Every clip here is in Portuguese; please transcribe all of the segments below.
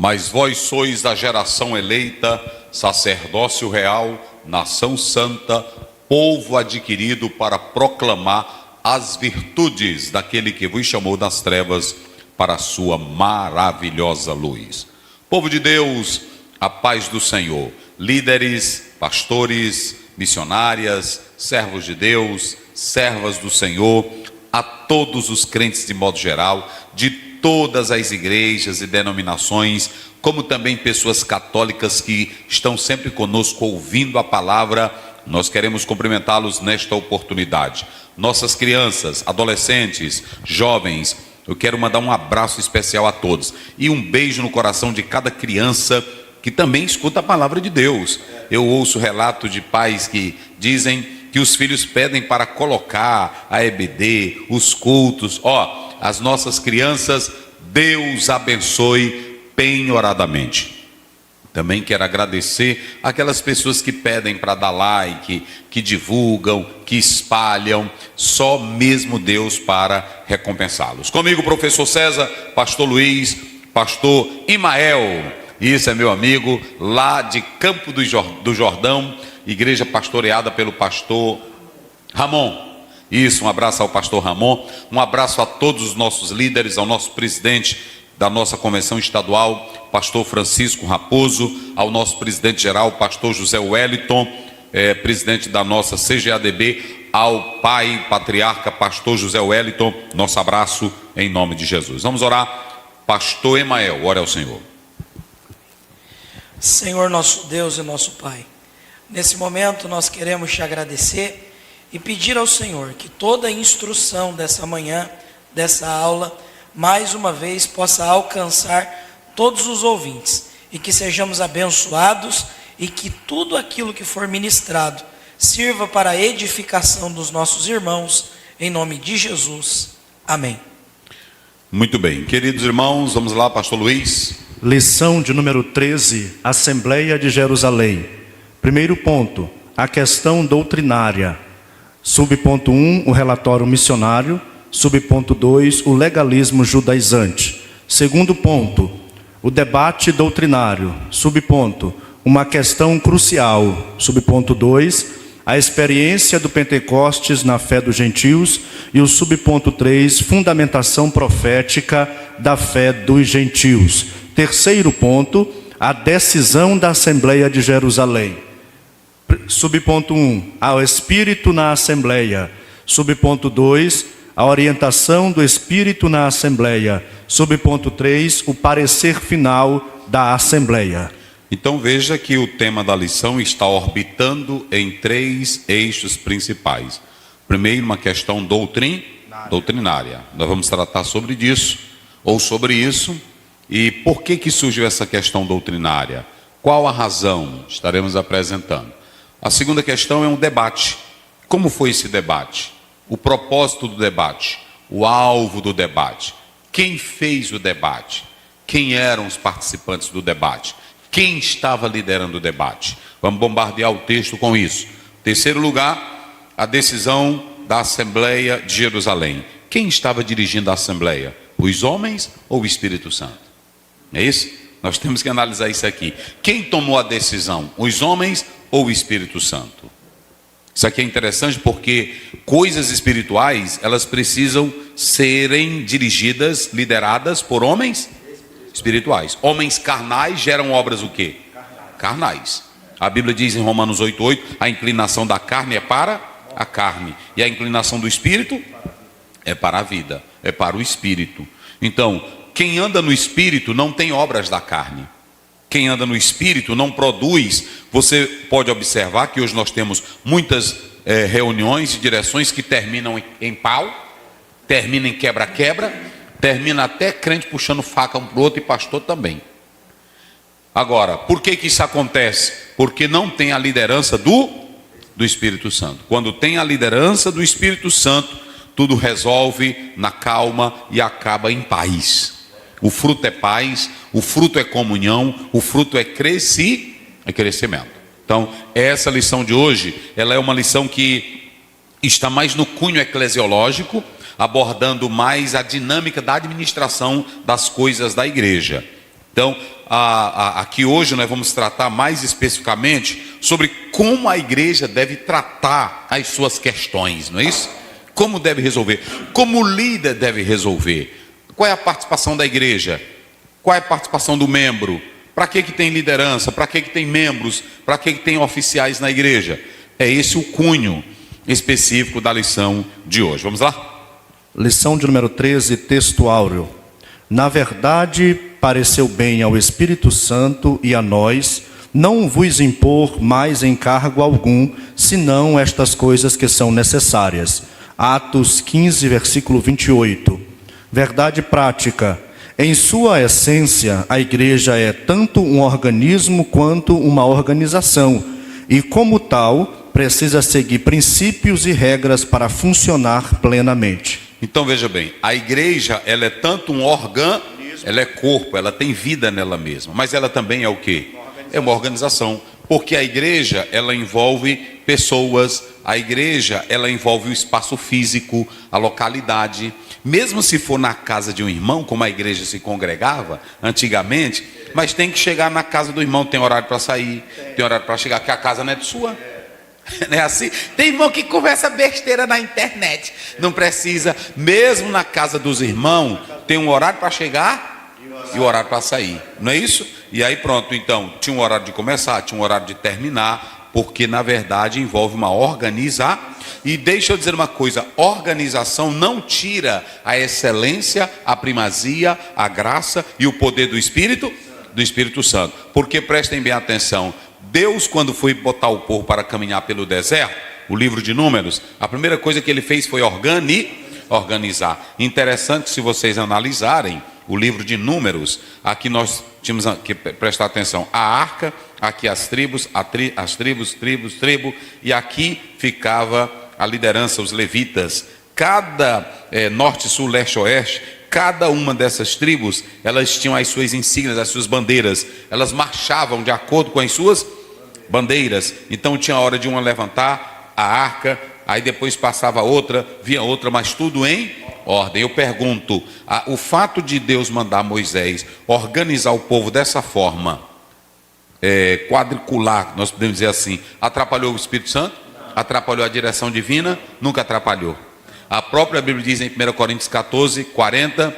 Mas vós sois a geração eleita, sacerdócio real, nação santa, povo adquirido para proclamar as virtudes daquele que vos chamou das trevas para a sua maravilhosa luz. Povo de Deus, a paz do Senhor, líderes, pastores, missionárias, servos de Deus, servas do Senhor, a todos os crentes de modo geral, de todas as igrejas e denominações, como também pessoas católicas que estão sempre conosco ouvindo a palavra, nós queremos cumprimentá-los nesta oportunidade. Nossas crianças, adolescentes, jovens, eu quero mandar um abraço especial a todos e um beijo no coração de cada criança que também escuta a palavra de Deus. Eu ouço relato de pais que dizem que os filhos pedem para colocar a EBD, os cultos. As nossas crianças, Deus abençoe penhoradamente. Também quero agradecer aquelas pessoas que pedem para dar like, que divulgam, que espalham, só mesmo Deus para recompensá-los. Comigo, professor César, pastor Luiz, pastor Imael, isso é meu amigo, lá de Campo do Jordão, igreja pastoreada pelo pastor Ramon. Isso, um abraço ao pastor Ramon, um abraço a todos os nossos líderes, ao nosso presidente da nossa convenção estadual, pastor Francisco Raposo, ao nosso presidente geral, pastor José Wellington, presidente da nossa CGADB, ao pai patriarca, pastor José Wellington, nosso abraço em nome de Jesus. Vamos orar. Pastor Emael, ore ao Senhor. Senhor nosso Deus e nosso Pai, nesse momento nós queremos te agradecer e pedir ao Senhor que toda a instrução dessa manhã, dessa aula, mais uma vez possa alcançar todos os ouvintes e que sejamos abençoados e que tudo aquilo que for ministrado sirva para a edificação dos nossos irmãos, em nome de Jesus. Amém. Muito bem, queridos irmãos, vamos lá, pastor Luiz. Lição de número 13, Assembleia de Jerusalém. Primeiro ponto, a questão doutrinária. Subponto 1, o relatório missionário. Subponto 2, o legalismo judaizante. Segundo ponto, o debate doutrinário. Subponto, uma questão crucial. Subponto 2, a experiência do Pentecostes na fé dos gentios. E o subponto 3, fundamentação profética da fé dos gentios. Terceiro ponto, a decisão da Assembleia de Jerusalém. Subponto 1, ao Espírito na Assembleia. Subponto 2, a orientação do Espírito na Assembleia. Subponto 3, o parecer final da Assembleia. Então veja que o tema da lição está orbitando em 3 eixos principais. Primeiro, uma questão doutrinária. Nós vamos tratar sobre isso. E por que surgiu essa questão doutrinária? Qual a razão? Estaremos apresentando. A segunda questão é um debate. Como foi esse debate? O propósito do debate, o alvo do debate. Quem fez o debate? Quem eram os participantes do debate? Quem estava liderando o debate? Vamos bombardear o texto com isso. Terceiro lugar, a decisão da Assembleia de Jerusalém. Quem estava dirigindo a Assembleia? Os homens ou o Espírito Santo? É isso? Nós temos que analisar isso aqui. Quem tomou a decisão? Os homens ou o Espírito Santo? Isso aqui é interessante porque coisas espirituais, elas precisam serem dirigidas, lideradas por homens espirituais. Homens carnais geram obras o quê? Carnais. A Bíblia diz em Romanos 8:8, a inclinação da carne é para a carne. E a inclinação do Espírito é para a vida, é para o Espírito. Então, quem anda no Espírito não tem obras da carne. Quem anda no Espírito não produz. Você pode observar que hoje nós temos muitas reuniões e direções que terminam em pau, terminam em quebra-quebra, termina até crente puxando faca um para o outro e pastor também. Agora, por que isso acontece? Porque não tem a liderança do Espírito Santo. Quando tem a liderança do Espírito Santo, tudo resolve na calma e acaba em paz. O fruto é paz, o fruto é comunhão, o fruto é crescimento. Então, essa lição de hoje, ela é uma lição que está mais no cunho eclesiológico, abordando mais a dinâmica da administração das coisas da igreja. Então, aqui hoje nós vamos tratar mais especificamente sobre como a igreja deve tratar as suas questões, não é isso? Como deve resolver, como o líder deve resolver. Qual é a participação da igreja? Qual é a participação do membro? Para que tem liderança? Para que tem membros? Para que tem oficiais na igreja? É esse o cunho específico da lição de hoje. Vamos lá? Lição de número 13, texto áureo. Na verdade, pareceu bem ao Espírito Santo e a nós não vos impor mais encargo algum, senão estas coisas que são necessárias. Atos 15, versículo 28. Verdade prática. Em sua essência, a igreja é tanto um organismo quanto uma organização, e como tal, precisa seguir princípios e regras para funcionar plenamente. Então veja bem, a igreja, ela é tanto um órgão, ela é corpo, ela tem vida nela mesma, mas ela também é o quê? É uma organização, porque a igreja, ela envolve pessoas, a igreja, ela envolve o espaço físico, a localidade. Mesmo se for na casa de um irmão, como a igreja se congregava antigamente, mas tem que chegar na casa do irmão, tem horário para sair, tem horário para chegar, porque a casa não é de sua. Não é assim? Tem irmão que conversa besteira na internet, não precisa. Mesmo na casa dos irmãos, tem um horário para chegar e o horário para sair, não é isso? E aí pronto, então, tinha um horário de começar, tinha um horário de terminar, porque na verdade envolve uma organização. E deixa eu dizer uma coisa, organização não tira a excelência, a primazia, a graça e o poder do Espírito Santo. Porque prestem bem atenção, Deus, quando foi botar o povo para caminhar pelo deserto, o livro de Números, a primeira coisa que ele fez foi organizar. Interessante, se vocês analisarem o livro de Números, aqui nós tínhamos que prestar atenção, a arca, aqui as tribos, tribo, e aqui ficava a liderança, os levitas. Cada norte, sul, leste, oeste, cada uma dessas tribos, elas tinham as suas insígnias, as suas bandeiras, elas marchavam de acordo com as suas bandeiras. Então tinha a hora de uma levantar a arca, aí depois passava outra, vinha outra, mas tudo em ordem. Eu pergunto, o fato de Deus mandar Moisés organizar o povo dessa forma, quadricular, nós podemos dizer assim, atrapalhou o Espírito Santo? Atrapalhou a direção divina? Nunca atrapalhou. A própria Bíblia diz em 1 Coríntios 14, 40,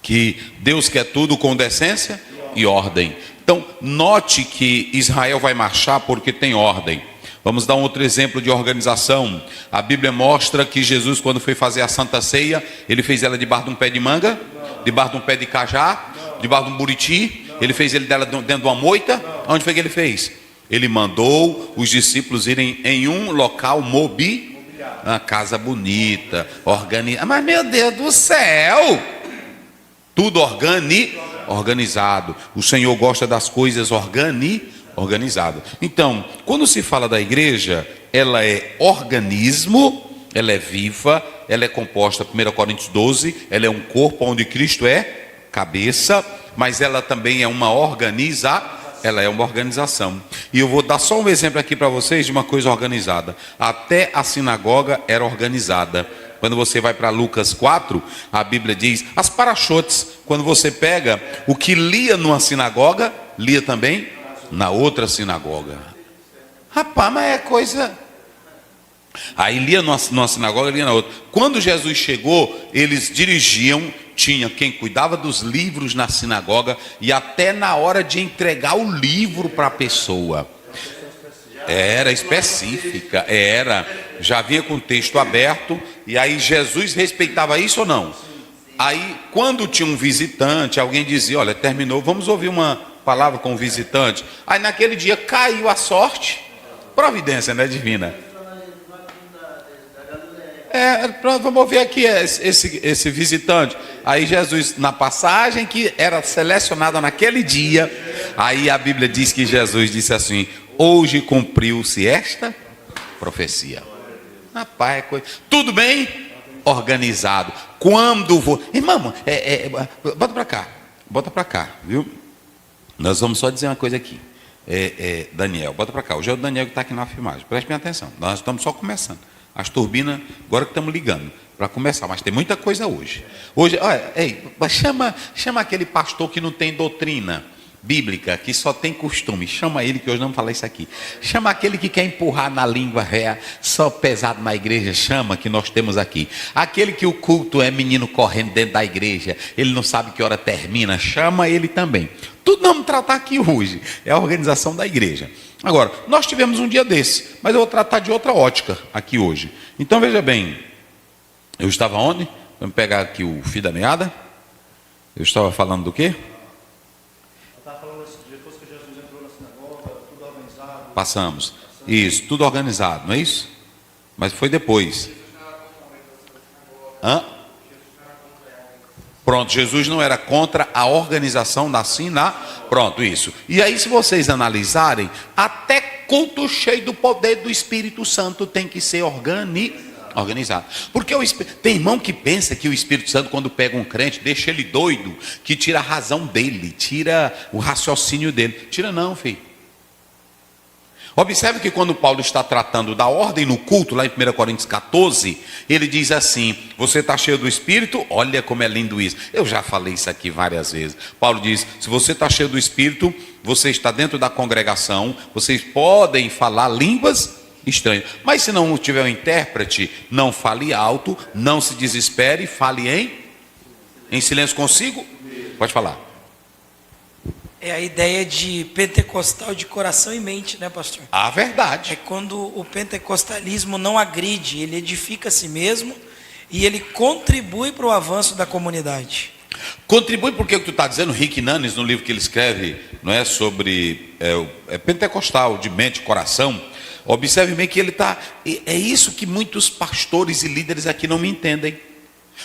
que Deus quer tudo com decência e ordem. Então, note que Israel vai marchar porque tem ordem. Vamos dar um outro exemplo de organização. A Bíblia mostra que Jesus, quando foi fazer a Santa Ceia, ele fez ela debaixo de um pé de manga, debaixo de um pé de cajá, debaixo de um buriti. Ele fez ele dela dentro de uma moita. Onde foi que ele fez? Ele mandou os discípulos irem em um local uma casa bonita, organizada. Mas meu Deus do céu! Tudo organizado. O Senhor gosta das coisas organizadas. Então, quando se fala da igreja, ela é organismo, ela é viva, ela é composta, 1 Coríntios 12, ela é um corpo onde Cristo é cabeça, mas ela também é uma ela é uma organização. E eu vou dar só um exemplo aqui para vocês de uma coisa organizada. Até a sinagoga era organizada. Quando você vai para Lucas 4, a Bíblia diz, as parachotes, quando você pega o que lia numa sinagoga, lia também na outra sinagoga. Rapaz, mas é coisa... Aí lia numa sinagoga, lia na outra. Quando Jesus chegou, eles dirigiam, tinha quem cuidava dos livros na sinagoga, e até na hora de entregar o livro para a pessoa. Era específica, já vinha com o texto aberto, e aí Jesus respeitava isso ou não? Aí quando tinha um visitante, alguém dizia, olha, terminou, vamos ouvir uma palavra com o visitante. Aí naquele dia caiu a sorte, providência, né, divina? Vamos ouvir aqui esse visitante. Aí Jesus, na passagem que era selecionada naquele dia, aí a Bíblia diz que Jesus disse assim, hoje cumpriu-se esta profecia. Rapaz, tudo bem organizado. Quando vou... Irmão, bota para cá, viu? Nós vamos só dizer uma coisa aqui. Daniel, bota para cá. Hoje é o Daniel que está aqui na filmagem. Preste bem atenção. Nós estamos só começando. As turbinas, agora que estamos ligando para começar, mas tem muita coisa hoje. Hoje, olha, chama aquele pastor que não tem doutrina bíblica, que só tem costume. Chama ele, que hoje não vamos falar isso aqui. Chama aquele que quer empurrar na língua só pesado na igreja. Chama, que nós temos aqui. Aquele que o culto é menino correndo dentro da igreja, ele não sabe que hora termina. Chama ele também. Tudo nós vamos tratar aqui hoje. É a organização da igreja. Agora, nós tivemos um dia desse, mas eu vou tratar de outra ótica aqui hoje. Então veja bem, eu estava onde? Vamos pegar aqui o fio da meada. Eu estava falando do quê? Passamos. Isso, tudo organizado, não é isso? Mas foi depois. Hã? Pronto, Jesus não era contra a organização da Pronto, isso. E aí, se vocês analisarem, até culto cheio do poder do Espírito Santo tem que ser organizado. Porque tem irmão que pensa que o Espírito Santo, quando pega um crente, deixa ele doido, que tira a razão dele, tira o raciocínio dele. Tira não, filho. Observe que quando Paulo está tratando da ordem no culto, lá em 1 Coríntios 14, ele diz assim: você está cheio do Espírito? Olha como é lindo isso. Eu já falei isso aqui várias vezes. Paulo diz: se você está cheio do Espírito, você está dentro da congregação, vocês podem falar línguas estranhas. Mas se não tiver um intérprete, não fale alto, não se desespere, fale em silêncio consigo. Pode falar. É a ideia de pentecostal de coração e mente, né, pastor? A verdade. É quando o pentecostalismo não agride, ele edifica a si mesmo e ele contribui para o avanço da comunidade. Contribui porque o que tu está dizendo, Rick Nanes, no livro que ele escreve, não é, sobre pentecostal, de mente e coração. Observe bem que ele está... É isso que muitos pastores e líderes aqui não me entendem.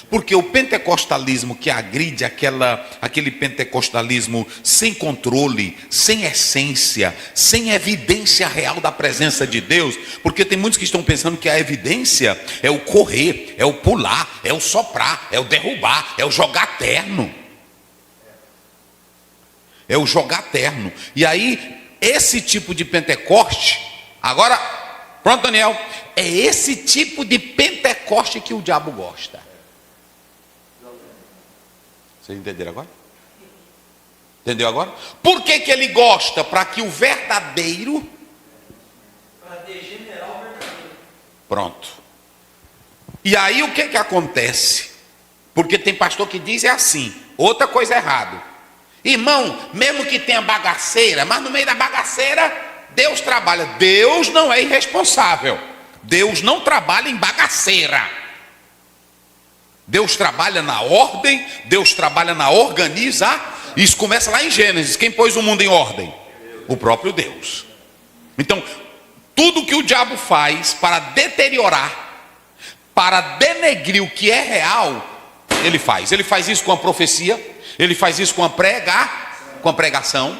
Porque o pentecostalismo que agride, aquele pentecostalismo sem controle, sem essência, sem evidência real da presença de Deus, porque tem muitos que estão pensando que a evidência é o correr, é o pular, é o soprar, é o derrubar, é o jogar terno. É o jogar terno. E aí, esse tipo de Pentecoste, agora, pronto, Daniel, é esse tipo de Pentecoste que o diabo gosta. Vocês entenderam agora? Entendeu agora? Por que ele gosta? Para que o verdadeiro... Para degenerar o verdadeiro. Pronto. E aí o que acontece? Porque tem pastor que diz assim, outra coisa errada. Irmão, mesmo que tenha bagaceira, mas no meio da bagaceira, Deus trabalha. Deus não é irresponsável. Deus não trabalha em bagaceira. Deus trabalha na ordem, Deus trabalha na Isso começa lá em Gênesis. Quem pôs o mundo em ordem? O próprio Deus. Então, tudo que o diabo faz para deteriorar, para denegrir o que é real, ele faz. Ele faz isso com a profecia, ele faz isso com a pregação,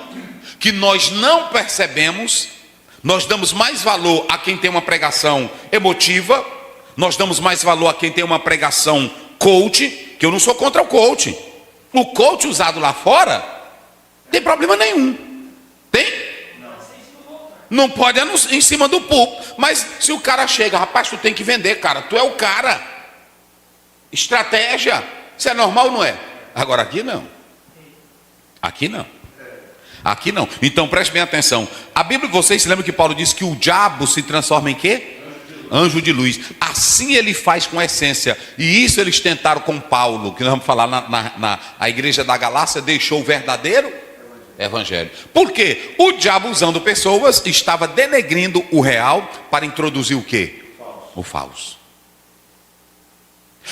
que nós não percebemos. Nós damos mais valor a quem tem uma pregação emotiva, nós damos mais valor a quem tem uma pregação coach, que eu não sou contra o coach. O coach usado lá fora, tem problema nenhum. Tem? Não pode em cima do púlpito. Mas se o cara chega, rapaz, tu tem que vender, cara. Tu é o cara. Estratégia. Isso é normal ou não é? Agora aqui não. Aqui não. Aqui não. Então preste bem atenção. A Bíblia, vocês se lembram que Paulo disse que o diabo se transforma em quê? Anjo de luz. Assim ele faz com a essência. E isso eles tentaram com Paulo, que nós vamos falar a igreja da Galácia deixou o verdadeiro evangelho. Por quê? O diabo, usando pessoas, estava denegrindo o real para introduzir o quê? O falso.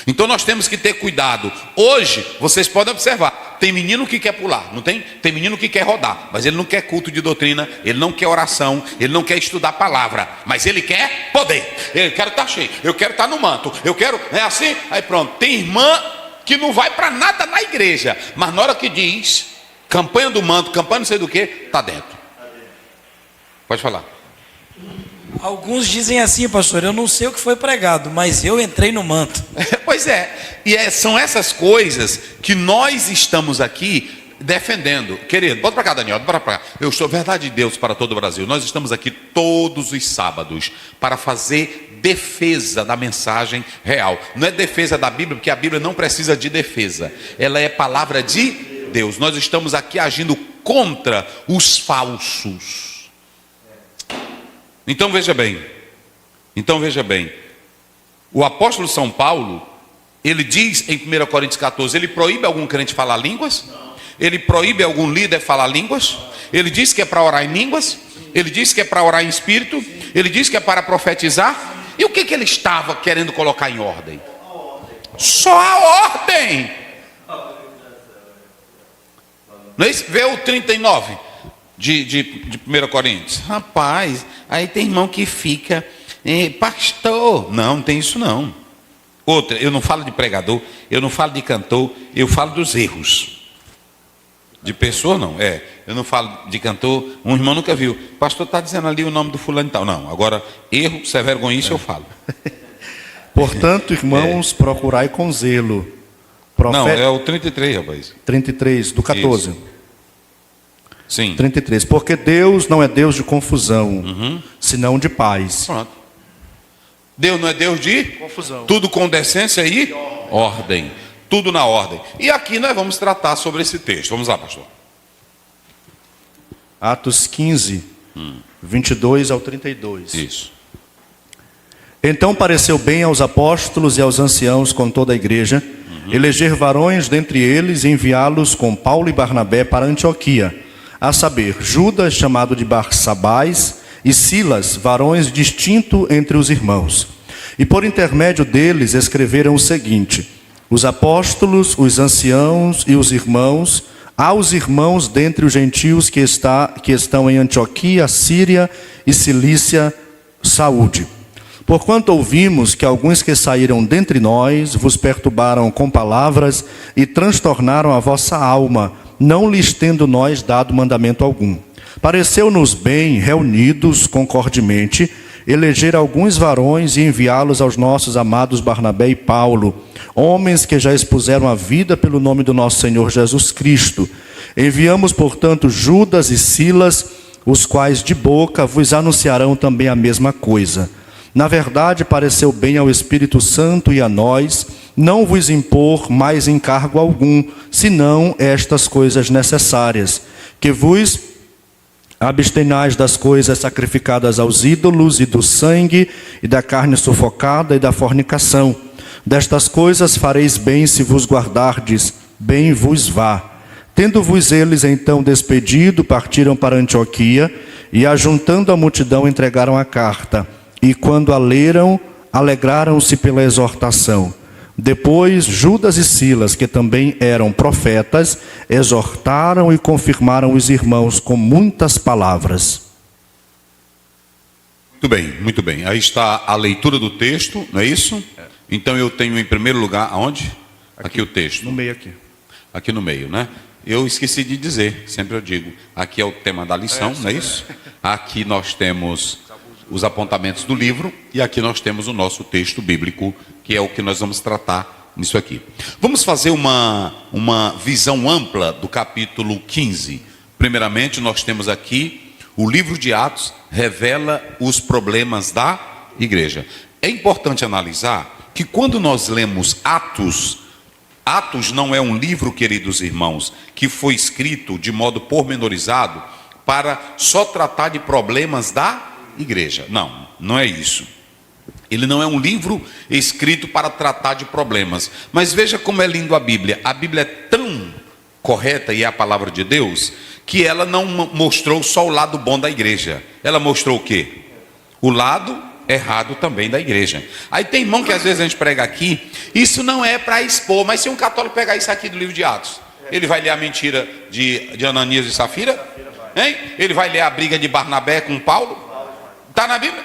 Então nós temos que ter cuidado. Hoje, vocês podem observar, tem menino que quer pular, não tem? Tem menino que quer rodar, mas ele não quer culto de doutrina, ele não quer oração, ele não quer estudar a palavra, mas ele quer poder. Ele quer estar cheio, eu quero estar no manto, eu quero, é assim, aí pronto. Tem irmã que não vai para nada na igreja, mas na hora que diz campanha do manto, campanha não sei do que, está dentro. Pode falar. Alguns dizem assim, pastor, eu não sei o que foi pregado, mas eu entrei no manto. Pois é, e são essas coisas que nós estamos aqui defendendo. Querido, bota para cá, Daniel, bota para cá. Eu sou verdade de Deus para todo o Brasil. Nós estamos aqui todos os sábados para fazer defesa da mensagem real. Não é defesa da Bíblia, porque a Bíblia não precisa de defesa. Ela é palavra de Deus. Nós estamos aqui agindo contra os falsos. Então veja bem. O apóstolo São Paulo, ele diz em 1 Coríntios 14, ele proíbe algum crente falar línguas? Ele proíbe algum líder falar línguas? Ele diz que é para orar em línguas? Ele diz que é para orar em espírito? Ele diz que é para profetizar? E o que ele estava querendo colocar em ordem? Só a ordem. Não é isso? Vê o 39 de 1 Coríntios. Rapaz, aí tem irmão que fica, pastor. Não tem isso não. Outra, eu não falo de pregador, eu não falo de cantor, eu falo dos erros. De pessoa não, eu não falo de cantor, um irmão nunca viu. O pastor está dizendo ali o nome do fulano e tal. Não, agora, erro, se é vergonhice, eu falo. Portanto, irmãos, procurai com zelo. Não, é o 33, rapaz. 33, do 14. Isso. Sim. 33, porque Deus não é Deus de confusão, senão de paz. Pronto. Deus não é Deus de confusão. Tudo com decência e ordem. Tudo na ordem. E aqui nós vamos tratar sobre esse texto. Vamos lá, pastor. Atos 15, 22 ao 32. Isso. Então pareceu bem aos apóstolos e aos anciãos com toda a igreja, eleger varões dentre eles e enviá-los com Paulo e Barnabé para Antioquia, a saber, Judas, chamado de Barsabás, e Silas, varões distintos entre os irmãos. E por intermédio deles escreveram o seguinte: os apóstolos, os anciãos e os irmãos, aos irmãos dentre os gentios que estão em Antioquia, Síria e Cilícia, saúde. Porquanto ouvimos que alguns que saíram dentre nós vos perturbaram com palavras e transtornaram a vossa alma, não lhes tendo nós dado mandamento algum. Pareceu-nos bem, reunidos concordemente, eleger alguns varões e enviá-los aos nossos amados Barnabé e Paulo, homens que já expuseram a vida pelo nome do nosso Senhor Jesus Cristo. Enviamos, portanto, Judas e Silas, os quais de boca vos anunciarão também a mesma coisa. Na verdade, pareceu bem ao Espírito Santo e a nós não vos impor mais encargo algum, senão estas coisas necessárias, que vos abstenais das coisas sacrificadas aos ídolos e do sangue e da carne sufocada e da fornicação. Destas coisas fareis bem se vos guardardes, bem vos vá. Tendo-vos eles então despedido, partiram para Antioquia e, ajuntando a multidão, entregaram a carta. E quando a leram, alegraram-se pela exortação. Depois, Judas e Silas, que também eram profetas, exortaram e confirmaram os irmãos com muitas palavras. Muito bem. Aí está a leitura do texto, não é isso? Então eu tenho em primeiro lugar, aonde? Aqui o texto. No meio aqui. Aqui no meio, né? Eu esqueci de dizer, sempre eu digo, aqui é o tema da lição, não é isso? Aqui nós temos os apontamentos do livro e aqui nós temos o nosso texto bíblico, que é o que nós vamos tratar nisso aqui. Vamos fazer uma visão ampla do capítulo 15. Primeiramente, nós temos aqui o livro de Atos revela os problemas da igreja. É importante analisar que quando nós lemos Atos não é um livro, queridos irmãos, que foi escrito de modo pormenorizado para só tratar de problemas da igreja. Não é isso. Ele não é um livro escrito para tratar de problemas. Mas veja como é lindo a Bíblia. A Bíblia é tão correta e é a palavra de Deus, que ela não mostrou só o lado bom da igreja. Ela mostrou o quê? O lado errado também da igreja. Aí tem irmão que às vezes a gente prega aqui, isso não é para expor, mas se um católico pegar isso aqui do livro de Atos, ele vai ler a mentira de Ananias e Safira? Hein? Ele vai ler a briga de Barnabé com Paulo? Está na Bíblia?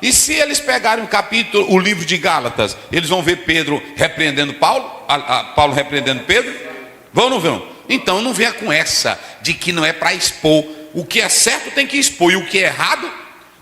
E se eles pegarem o livro de Gálatas, eles vão ver Pedro repreendendo Paulo, Paulo repreendendo Pedro? Vão ou não vão? Então não venha com essa de que não é para expor. O que é certo tem que expor e o que é errado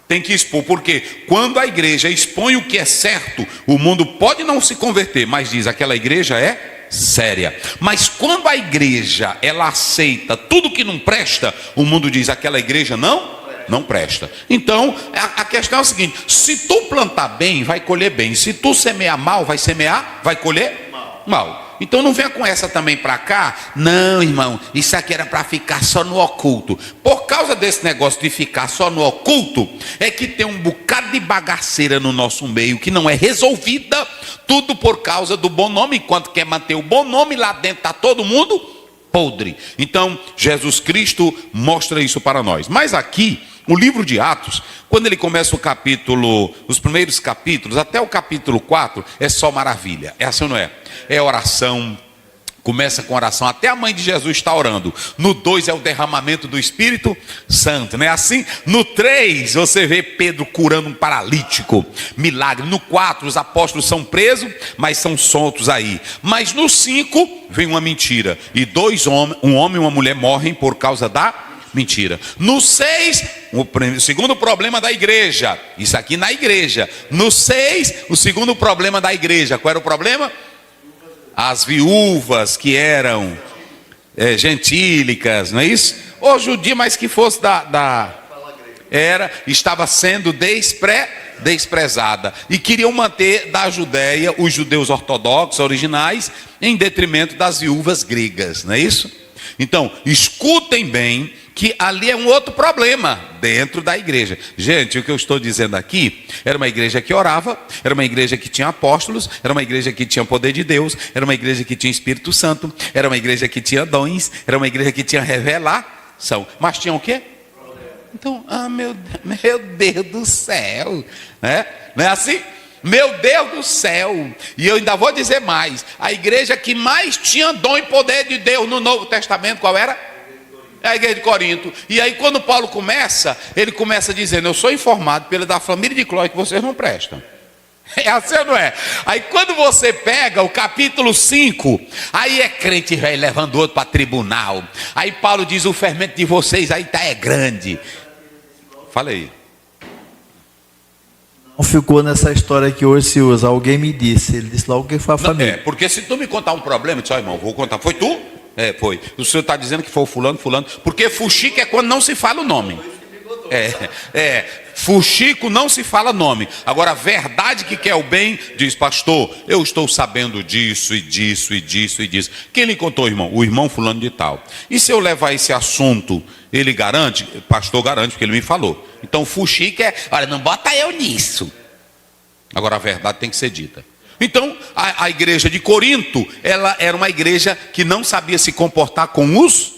tem que expor. Porque quando a igreja expõe o que é certo, o mundo pode não se converter, mas diz aquela igreja é séria. Mas quando a igreja, ela aceita tudo que não presta, o mundo diz, aquela igreja não presta. Então, a questão é o seguinte: se tu plantar bem, vai colher bem. Se tu semear mal, vai colher mal. Então não venha com essa também para cá. Não, irmão, isso aqui era para ficar só no oculto. Por causa desse negócio de ficar só no oculto, é que tem um bocado de bagaceira no nosso meio que não é resolvida. Tudo por causa do bom nome. Enquanto quer manter o bom nome, lá dentro está todo mundo podre. Então Jesus Cristo mostra isso para nós. Mas aqui, o livro de Atos, quando ele começa o capítulo, os primeiros capítulos, até o capítulo 4, é só maravilha. É assim ou não é? É oração, começa com oração, até a mãe de Jesus está orando. No 2 é o derramamento do Espírito Santo, não é assim? No 3 você vê Pedro curando um paralítico, milagre. No 4 os apóstolos são presos, mas são soltos aí. Mas no 5 vem uma mentira, e um homem e uma mulher morrem por causa da mentira. No 6, o segundo problema da igreja. Isso aqui na igreja. No 6, o segundo problema da igreja. Qual era o problema? As viúvas que eram gentílicas, não é isso? Ou judia, mas que fosse estava sendo desprezada. E queriam manter da Judéia os judeus ortodoxos originais em detrimento das viúvas gregas, não é isso? Então, escutem bem, que ali é um outro problema dentro da igreja. Gente, o que eu estou dizendo aqui, era uma igreja que orava, era uma igreja que tinha apóstolos, era uma igreja que tinha poder de Deus, era uma igreja que tinha Espírito Santo, era uma igreja que tinha dons, era uma igreja que tinha revelação. Mas tinha o quê? Então, meu Deus do céu, né? Não é assim? Meu Deus do céu. E eu ainda vou dizer mais, a igreja que mais tinha dom e poder de Deus no Novo Testamento, qual era? É a igreja de Corinto. E aí quando Paulo começa, ele começa dizendo: eu sou informado pela da família de Clói que vocês não prestam. É assim ou não é? Aí quando você pega o capítulo 5, aí é crente velho levando outro para tribunal. Aí Paulo diz: o fermento de vocês aí é grande. Fala aí. Não ficou nessa história que hoje se usa. Alguém me disse. Ele disse logo que foi a família. Porque se tu me contar um problema, eu disse: ó, irmão, vou contar. Foi tu? Foi. O senhor está dizendo que foi o fulano. Porque fuxico é quando não se fala o nome. Fuxico não se fala nome. Agora, a verdade que quer o bem, diz: pastor, eu estou sabendo disso e disso e disso e disso. Quem lhe contou, irmão? O irmão fulano de tal. E se eu levar esse assunto, ele garante? Pastor garante, porque ele me falou. Então, fuxico olha, não bota eu nisso. Agora, a verdade tem que ser dita. Então, a igreja de Corinto, ela era uma igreja que não sabia se comportar com os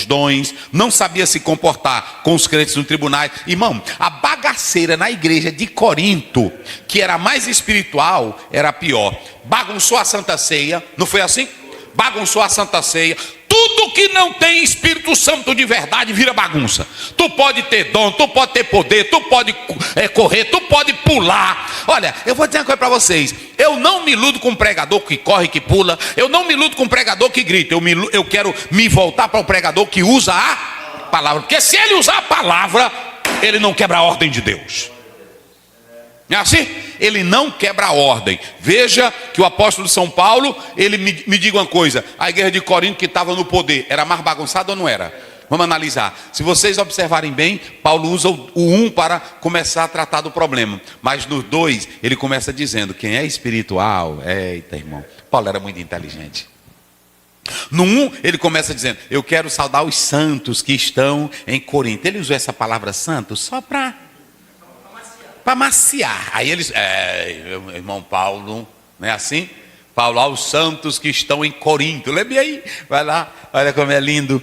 dons, não sabia se comportar com os crentes no tribunal. Irmão, a bagaceira na igreja de Corinto, que era mais espiritual, era pior. Bagunçou a Santa Ceia, não foi assim? Bagunçou a Santa Ceia. Tudo que não tem Espírito Santo de verdade vira bagunça. Tu pode ter dom, tu pode ter poder, tu pode correr, tu pode pular. Olha, eu vou dizer uma coisa para vocês. Eu não me iludo com um pregador que corre, que pula. Eu não me iludo com um pregador que grita. Eu quero me voltar para o pregador que usa a palavra. Porque se ele usar a palavra, ele não quebra a ordem de Deus. Não é assim? Ele não quebra a ordem. Veja que o apóstolo São Paulo, ele me diga uma coisa: a igreja de Corinto que estava no poder, era mais bagunçada ou não era? Vamos analisar. Se vocês observarem bem, Paulo usa o 1 para começar a tratar do problema. Mas no 2, ele começa dizendo: quem é espiritual, eita irmão, Paulo era muito inteligente. No 1, ele começa dizendo: eu quero saudar os santos que estão em Corinto. Ele usou essa palavra santo só para maciar. Aí eles, irmão Paulo, não é assim? Paulo, aos santos que estão em Corinto. Lembra aí? Vai lá, olha como é lindo.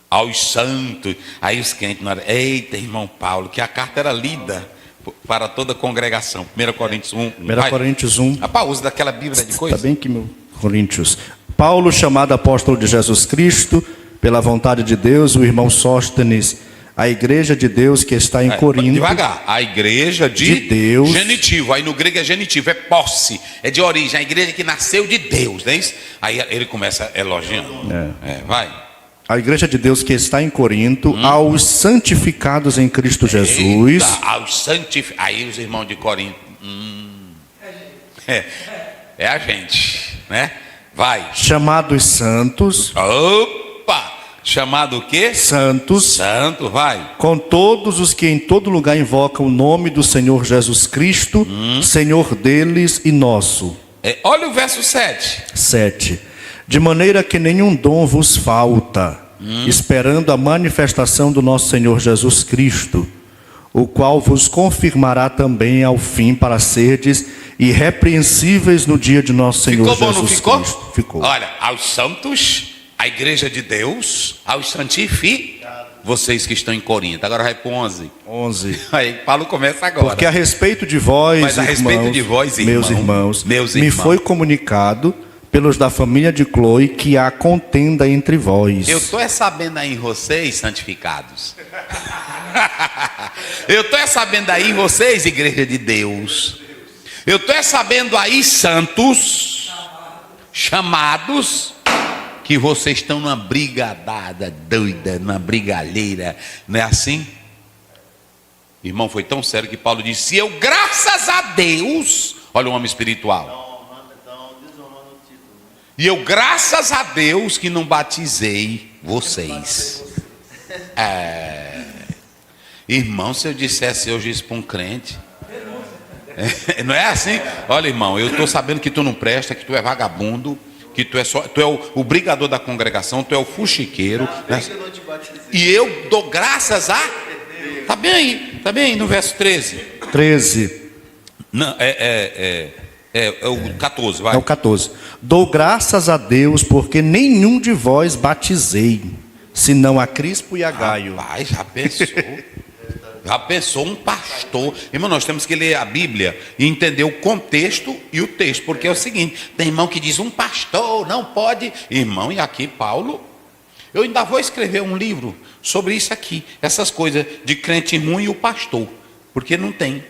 Aos santos. Aí os crentes, eita, irmão Paulo, que a carta era lida para toda a congregação. 1 Coríntios 1. 1 Coríntios 1. A pausa daquela Bíblia de coisa. Está bem que meu Coríntios. Paulo, chamado apóstolo de Jesus Cristo, pela vontade de Deus, o irmão Sóstenes, a igreja de Deus que está em Corinto. Devagar. A igreja de Deus. Genitivo. Aí no grego é genitivo, é posse, é de origem. A igreja que nasceu de Deus, não é isso? Aí ele começa elogiando. Vai. A igreja de Deus que está em Corinto, aos santificados em Cristo Jesus. Aos santificados. Aí os irmãos de Corinto. É a gente, né? Vai. chamados santos, Opa! Chamado o quê? santos, Santo, vai. com todos os que em todo lugar invocam o nome do Senhor Jesus Cristo, Senhor deles e nosso. Olha o verso 7. 7. De maneira que nenhum dom vos falta, esperando a manifestação do nosso Senhor Jesus Cristo, o qual vos confirmará também ao fim para serdes irrepreensíveis no dia de nosso Senhor Ficou bom, Jesus não ficou? Cristo. Ficou. Olha, aos santos, a igreja de Deus, aos santificados, vocês que estão em Corinto. Agora vai para 11. 11. Aí Paulo começa agora. Porque a respeito de vós, Mas a respeito de vós, meus irmãos, me irmãos, foi comunicado pelos da família de Cloe que há contenda entre vós. eu estou sabendo aí em vocês, santificados. Eu estou sabendo aí em vocês, igreja de Deus. Eu estou sabendo aí, santos, chamados, que vocês estão numa brigadada doida, numa brigalheira. Não é assim? Irmão, foi tão sério que Paulo disse: se eu, graças a Deus, olha o homem espiritual. E eu, graças a Deus, que não batizei vocês. Irmão, se eu dissesse hoje isso para um crente, não é assim? Olha, irmão, eu estou sabendo que tu não presta, que tu é vagabundo, que tu é o brigador da congregação, tu é o fuxiqueiro, né? E eu dou graças a... Está bem aí no verso 13. 13. Não, é o 14, vai. É o 14. Dou graças a Deus porque nenhum de vós batizei, senão a Crispo e a Gaio. Rapaz, já pensou? Já pensou um pastor? Irmão, nós temos que ler a Bíblia e entender o contexto e o texto, porque é o seguinte: tem irmão que diz um pastor não pode. Irmão, e aqui Paulo, eu ainda vou escrever um livro sobre isso aqui, essas coisas de crente ruim e o pastor, porque não tem.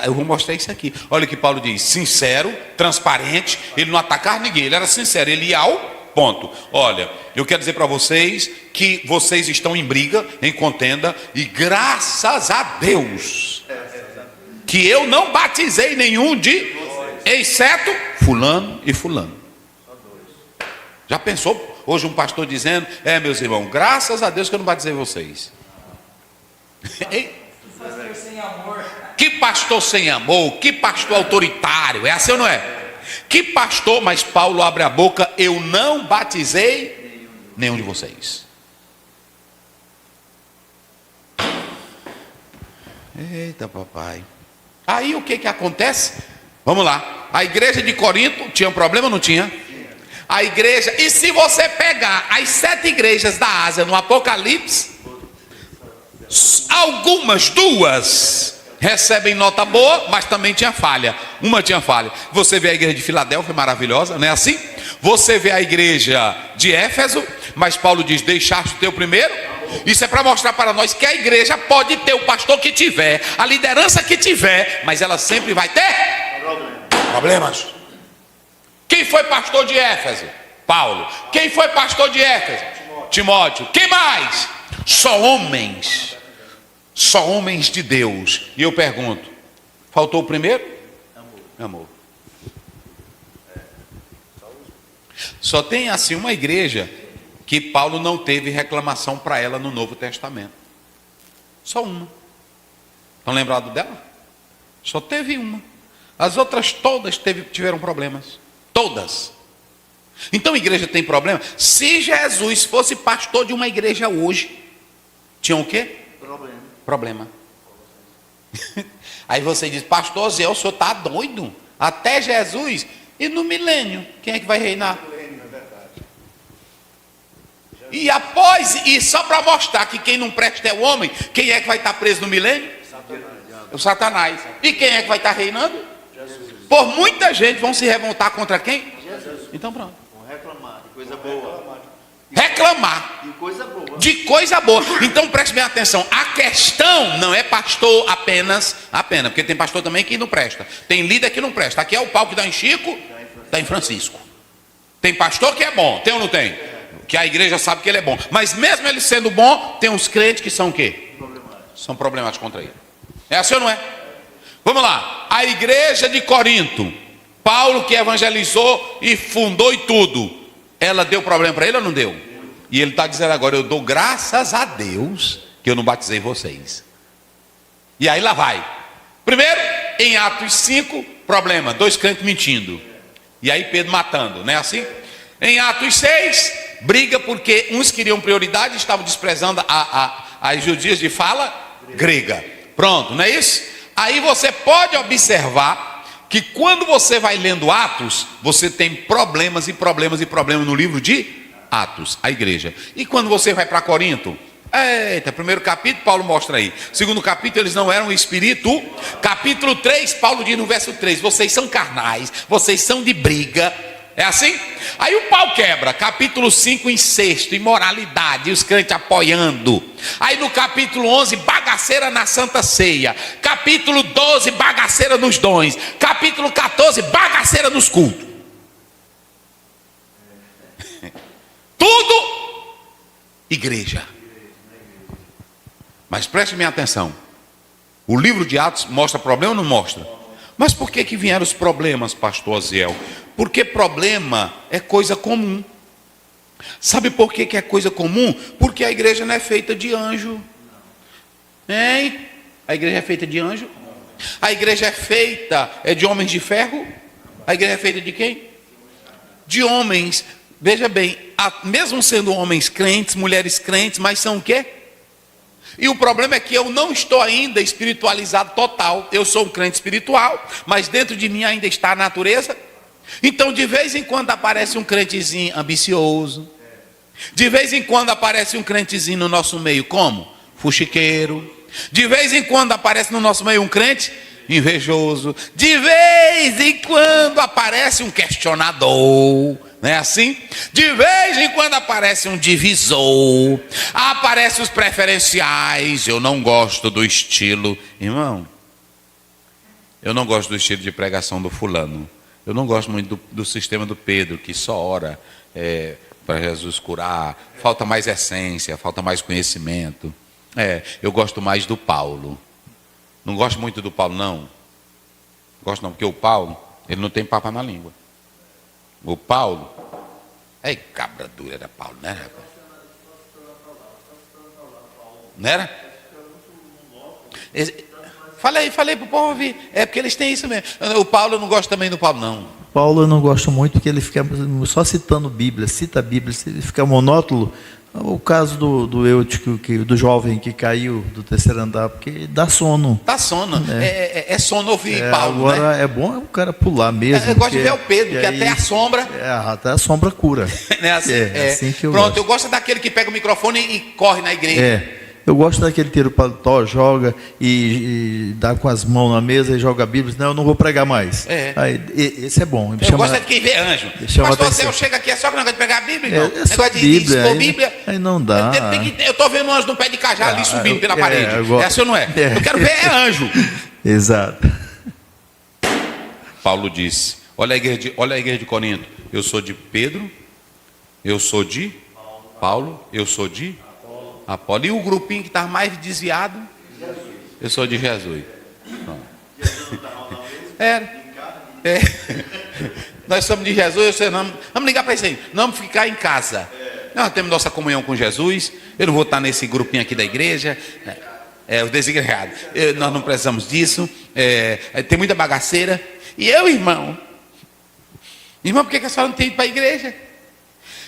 Eu vou mostrar isso aqui. Olha o que Paulo diz: sincero, transparente, ele não atacava ninguém, ele era sincero, ele ia ao ponto. Olha, eu quero dizer para vocês que vocês estão em briga, em contenda, e graças a Deus que eu não batizei nenhum de, exceto fulano e fulano. Já pensou hoje um pastor dizendo: meus irmãos, graças a Deus que eu não batizei vocês. Que pastor sem amor, que pastor autoritário, é assim ou não é? Que pastor, mas Paulo abre a boca: eu não batizei nenhum de vocês. Eita papai. Aí o que acontece? Vamos lá. A igreja de Corinto tinha um problema ou não tinha? A igreja, e se você pegar as 7 igrejas da Ásia no Apocalipse, algumas, 2 recebem nota boa, mas também tinha falha. Uma tinha falha. Você vê a igreja de Filadélfia, maravilhosa, não é assim? Você vê a igreja de Éfeso, mas Paulo diz: deixaste o teu primeiro. Isso é para mostrar para nós que a igreja pode ter o pastor que tiver, a liderança que tiver, mas ela sempre vai ter problemas. Quem foi pastor de Éfeso? Paulo. Quem foi pastor de Éfeso? Timóteo. Quem mais? Só homens de Deus. E eu pergunto: faltou o primeiro? Amor. Só tem assim uma igreja que Paulo não teve reclamação para ela no Novo Testamento. Só uma. Estão lembrados dela? Só teve uma. As outras todas tiveram problemas. Todas. Então a igreja tem problema? Se Jesus fosse pastor de uma igreja hoje, tinha o quê? Problema. Aí você diz: pastor Zé, o senhor está doido? Até Jesus? E no milênio, quem é que vai reinar? E só para mostrar que quem não presta é o homem, quem é que vai estar preso no milênio? O Satanás. E quem é que vai estar reinando? Jesus. Por muita gente vão se revoltar contra quem? Jesus. Então pronto. Vão reclamar de coisa boa. Reclamar de coisa boa. Então preste bem atenção: a questão não é pastor apenas, porque tem pastor também que não presta, tem líder que não presta. Aqui é o pau que dá em Chico, dá em Francisco. Tem pastor que é bom, tem ou não tem? Que a igreja sabe que ele é bom, mas mesmo ele sendo bom, tem uns crentes que são o quê? São problemáticos contra ele. É assim ou não é? Vamos lá. A igreja de Corinto Paulo que evangelizou e fundou e tudo. Ela deu problema para ele ou não deu? E ele está dizendo agora, eu dou graças a Deus que eu não batizei vocês. E aí lá vai. Primeiro, em Atos 5, problema, 2 crentes mentindo. E aí Pedro matando, não é assim? Em Atos 6, briga porque uns queriam prioridade e estavam desprezando as judias de fala grega. Pronto, não é isso? Aí você pode observar que quando você vai lendo Atos, você tem problemas e problemas e problemas no livro de Atos, a igreja. E quando você vai para Corinto, eita, primeiro capítulo, Paulo mostra aí. Segundo capítulo, eles não eram espírito. Capítulo 3, Paulo diz no verso 3, vocês são carnais, vocês são de briga. É assim? Aí o pau quebra. Capítulo 5, incesto, imoralidade, os crentes apoiando. Aí no capítulo 11, bagaceira na Santa Ceia. Capítulo 12, bagaceira nos dons. Capítulo 14, bagaceira nos cultos. Tudo igreja. Mas preste minha atenção. O livro de Atos mostra problema ou não mostra? Mas por que vieram os problemas, pastor Aziel? Porque problema é coisa comum. Sabe por que é coisa comum? Porque a igreja não é feita de anjo. Hein? A igreja é feita de anjo? A igreja é feita de homens de ferro? A igreja é feita de quem? De homens. Veja bem, mesmo sendo homens crentes, mulheres crentes, mas são o quê? E o problema é que eu não estou ainda espiritualizado total. Eu sou um crente espiritual, mas dentro de mim ainda está a natureza. Então de vez em quando aparece um crentezinho ambicioso. De vez em quando aparece um crentezinho no nosso meio como? Fuxiqueiro. De vez em quando aparece no nosso meio um crente invejoso. De vez em quando aparece um questionador. Não é assim? De vez em quando aparece um divisor. Aparece os preferenciais. Eu não gosto do estilo. Irmão, eu não gosto do estilo de pregação do fulano. Eu não gosto muito do sistema do Pedro, que só ora para Jesus curar. Falta mais essência, falta mais conhecimento. Eu gosto mais do Paulo. Não gosto muito do Paulo, não. Gosto não, porque o Paulo, ele não tem papa na língua. O Paulo, cabra dura era Paulo, né, rapaz? Não era? Falei pro povo ouvir. É porque eles têm isso mesmo. O Paulo, eu não gosto também do Paulo, não. Paulo eu não gosto muito porque ele fica só citando Bíblia, cita a Bíblia, ele fica monótono. O caso do Eutico, do jovem que caiu do terceiro andar, porque dá sono. Dá sono. É sono ouvir Paulo, agora né? É bom o cara pular mesmo. Eu gosto de ver o Pedro, que até a sombra. Até a sombra cura. Não é assim? Assim que eu Pronto, gosto. eu gosto daquele que pega o microfone e corre na igreja. Eu gosto daquele tiro paletó, joga e dá com as mãos na mesa e joga a Bíblia. Não, eu não vou pregar mais. Aí, esse é bom. Eu gosto de quem vê anjo. Pastor, você chega aqui, é só que negócio de pegar a Bíblia? Não. É só Bíblia. De Bíblia. Aí não dá. Eu estou vendo um anjo no pé de cajá ali subindo pela parede. É assim ou não é? Eu quero ver anjo. Exato. Paulo disse, olha a igreja de Corinto. Eu sou de Pedro, eu sou de Paulo, eu sou de Apolo. E o grupinho que está mais desviado? Eu sou de Jesus. Nós somos de Jesus. Vamos ligar para isso aí. Não vamos ficar em casa. Nós temos nossa comunhão com Jesus. Eu não vou estar nesse grupinho aqui da igreja. Os desigrejados. Nós não precisamos disso. Tem muita bagaceira. E eu, irmão, por que a senhora não tem ido para a igreja?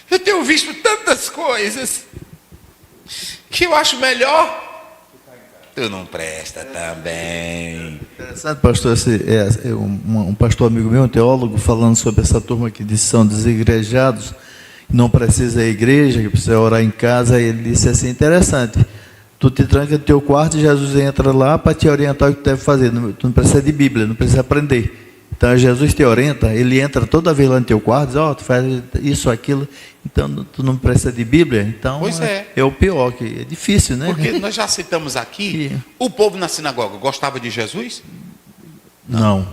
Eu tenho visto tantas coisas que eu acho melhor. Tu não presta também. Interessante, pastor, um pastor amigo meu, um teólogo, falando sobre essa turma que diz que são desigrejados, não precisa ir à igreja, que precisa orar em casa. Ele disse assim, interessante, tu te tranca no teu quarto e Jesus entra lá para te orientar o que tu deve fazer. Tu não precisa de Bíblia, não precisa aprender. Então Jesus te orienta, ele entra toda vez lá no teu quarto, diz, tu faz isso, aquilo, então tu não precisa de Bíblia, então é o pior, que é difícil, né? Porque nós já citamos aqui, o povo na sinagoga gostava de Jesus? Não.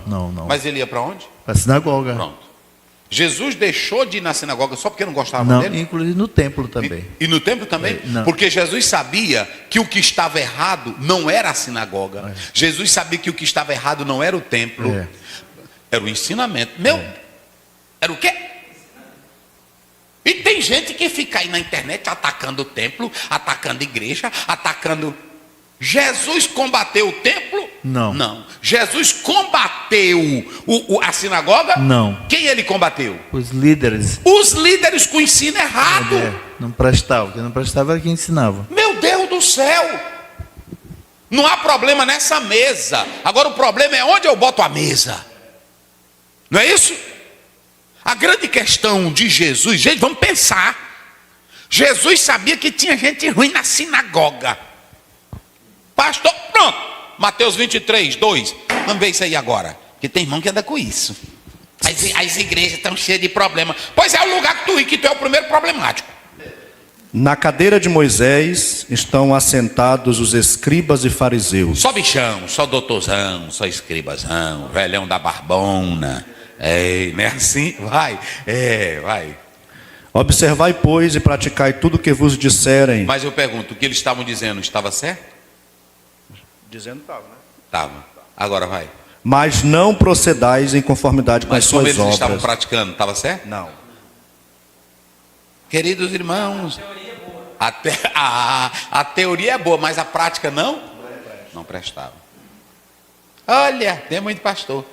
Mas ele ia para onde? Para a sinagoga. Pronto. Jesus deixou de ir na sinagoga só porque não gostava dele? Não, inclusive no templo também. E no templo também? Não. Porque Jesus sabia que o que estava errado não era a sinagoga. Jesus sabia que o que estava errado não era o templo. Era o ensinamento. Era o quê? E tem gente que fica aí na internet atacando o templo, atacando a igreja, atacando... Jesus combateu o templo? Não. Jesus combateu a sinagoga? Não. Quem ele combateu? Os líderes. Os líderes com ensino errado. Não prestavam. Quem não prestava era quem ensinava. Meu Deus do céu! Não há problema nessa mesa. Agora o problema é onde eu boto a mesa. Não é isso? A grande questão de Jesus, gente, vamos pensar. Jesus sabia que tinha gente ruim na sinagoga. Pastor, pronto. Mateus 23, 2. Vamos ver isso aí agora. Porque tem irmão que anda com isso. As igrejas estão cheias de problemas. Pois é o lugar que tu é o primeiro problemático. Na cadeira de Moisés estão assentados os escribas e fariseus. Só bichão, só doutorzão, só escribazão, velhão da barbona. Não é assim? Vai. Observai, pois, e praticai tudo o que vos disserem. Mas eu pergunto, o que eles estavam dizendo estava certo? Dizendo estava, né? Estava. Agora vai. Mas não procedais em conformidade com as Mas como suas eles obras. estavam praticando, estava certo? Não. Queridos irmãos, a teoria é boa, mas a prática não? Não prestava. Olha, tem muito pastor.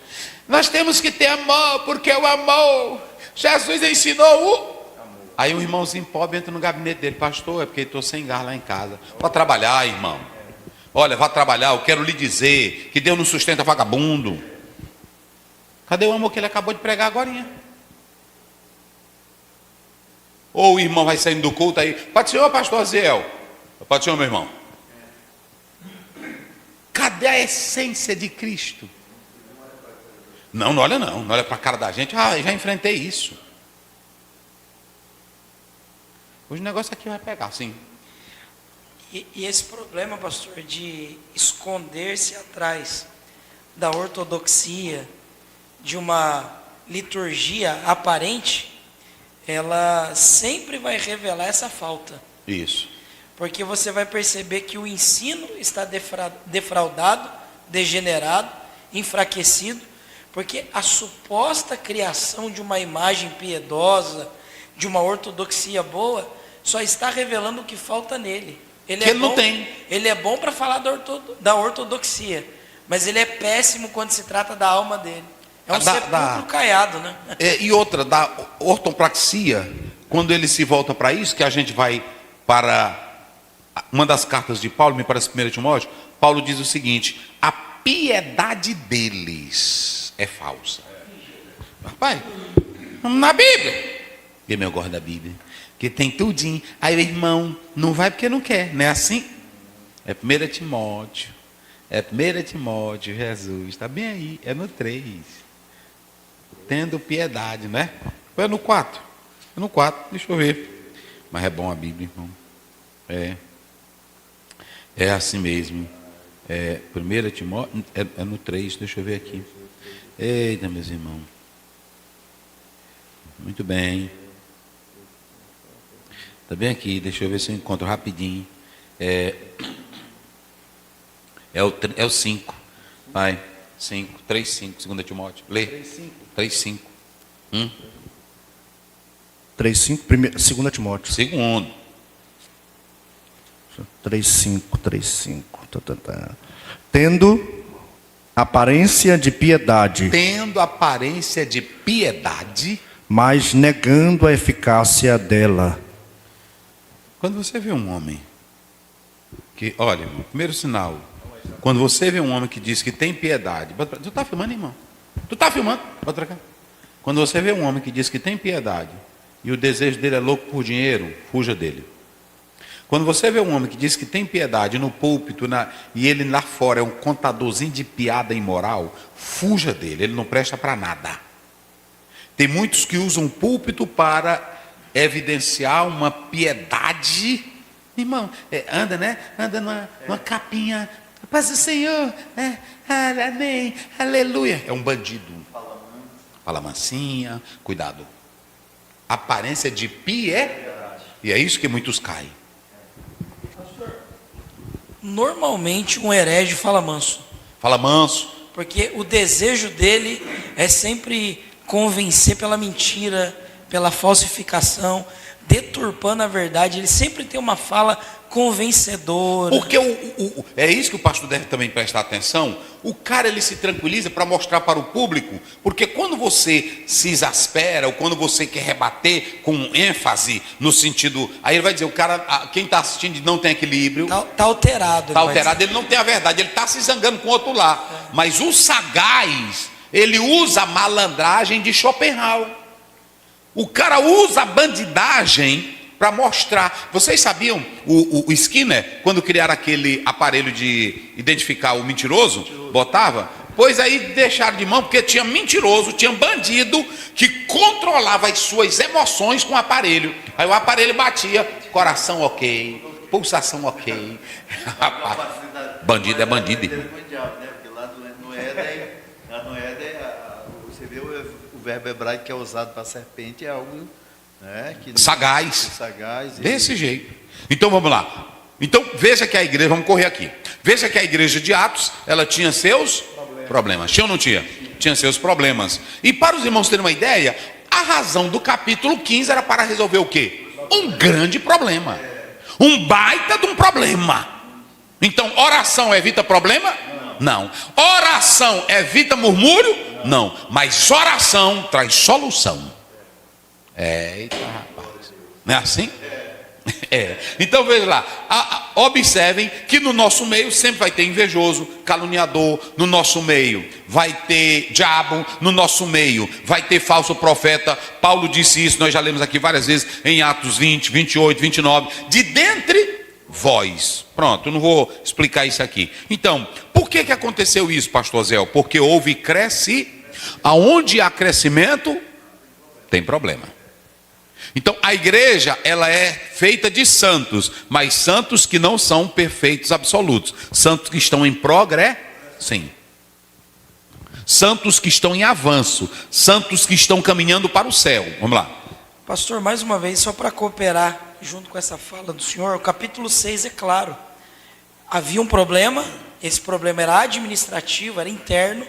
Nós temos que ter amor, porque o amor, Jesus ensinou o amor. Aí um irmãozinho pobre entra no gabinete dele, pastor, é porque estou sem gás lá em casa. Para trabalhar, irmão. Olha, vá trabalhar, eu quero lhe dizer que Deus não sustenta vagabundo. Cadê o amor que ele acabou de pregar agorinha? Ou o irmão vai saindo do culto aí, Pai do Senhor, pastor Aziel. Pai do Senhor, meu irmão. Cadê a essência de Cristo? Não olha não olha para a cara da gente. Já enfrentei isso. Hoje o negócio aqui vai pegar, sim. E esse problema, pastor, de esconder-se atrás da ortodoxia, de uma liturgia aparente, ela sempre vai revelar essa falta. Isso. Porque você vai perceber que o ensino está defraudado, degenerado, enfraquecido, porque a suposta criação de uma imagem piedosa, de uma ortodoxia boa, só está revelando o que falta nele. Ele não tem. Ele é bom para falar da ortodoxia, mas ele é péssimo quando se trata da alma dele. É um sepulcro caiado, né? E outra, da ortopraxia, quando ele se volta para isso, que a gente vai para uma das cartas de Paulo, me parece 1 Timóteo, Paulo diz o seguinte: a piedade deles é falsa. Rapaz, vamos na Bíblia. E eu gosto da Bíblia, que tem tudinho. Aí o irmão não vai porque não quer, não é assim? É 1 Timóteo. É 1 Timóteo, Jesus, está bem aí, é no 3. Tendo piedade, né? É no 4. É no 4, deixa eu ver. Mas é bom a Bíblia, irmão. É assim mesmo. 1 Timóteo, é no 3, deixa eu ver aqui. Eita, meus irmãos. Muito bem. Está bem aqui, deixa eu ver se eu encontro rapidinho. É o 5. Vai. 5, 3, 5, 2 Timóteo. Lê. 3, 5. 3, 5, 2 Timóteo. Segundo. 3, 5. Tendo aparência de piedade. Tendo aparência de piedade. Mas negando a eficácia dela. Quando você vê um homem que, olha, irmão, primeiro sinal, quando você vê um homem que diz que tem piedade, tu está filmando, irmão? Tu está filmando? Bota pra cá. Quando você vê um homem que diz que tem piedade e o desejo dele é louco por dinheiro, fuja dele. Quando você vê um homem que diz que tem piedade no púlpito e ele lá fora é um contadorzinho de piada imoral, fuja dele, ele não presta para nada. Tem muitos que usam o púlpito para evidenciar uma piedade. Irmão, anda, né? Anda numa capinha. Paz do Senhor, amém, aleluia. É um bandido. Fala mansinha, cuidado. Aparência de piedade. E é isso que muitos caem. Normalmente um herege fala manso. Fala manso. Porque o desejo dele é sempre convencer pela mentira, pela falsificação, deturpando a verdade. Ele sempre tem uma fala convencedora. Porque é isso que o pastor deve também prestar atenção. O cara, ele se tranquiliza para mostrar para o público, porque quando você se exaspera, ou quando você quer rebater com ênfase, no sentido, aí ele vai dizer, o cara, quem está assistindo não tem equilíbrio. Tá alterado. Está alterado, ele não tem a verdade, ele está se zangando com o outro lá. Mas o sagaz, ele usa a malandragem de Schopenhauer. O cara usa a bandidagem para mostrar. Vocês sabiam, o Skinner, quando criaram aquele aparelho de identificar o mentiroso, botava? Pois aí deixaram de mão, porque tinha mentiroso, tinha bandido que controlava as suas emoções com o aparelho. Aí o aparelho batia, coração ok, pulsação ok. Bandido é bandido. Porque lá no Éden, você vê o verbo hebraico que é usado para serpente, é algo... sagaz. Desse jeito. Então vamos lá. Então veja que a igreja, vamos correr aqui. Veja que a igreja de Atos, ela tinha seus problemas. Tinha ou não tinha? Tinha seus problemas. E para os irmãos terem uma ideia, a razão do capítulo 15 era para resolver o quê? Um grande problema. Um baita de um problema. Então, oração evita problema? Não. Oração evita murmúrio? Não. Mas oração traz solução. Eita, rapaz. Não é assim? É. Então veja lá, observem que no nosso meio sempre vai ter invejoso, caluniador, no nosso meio vai ter diabo, no nosso meio vai ter falso profeta. Paulo disse isso, nós já lemos aqui várias vezes em Atos 20, 28, 29, de dentre vós. Pronto, eu não vou explicar isso aqui. Então, por que aconteceu isso, pastor Zé? Porque houve aonde há crescimento, tem problema. Então a igreja, ela é feita de santos, mas santos que não são perfeitos absolutos, santos que estão em sim, santos que estão em avanço, santos que estão caminhando para o céu. Vamos lá. Pastor, mais uma vez, só para cooperar junto com essa fala do senhor, o capítulo 6 é claro, havia um problema, esse problema era administrativo, era interno,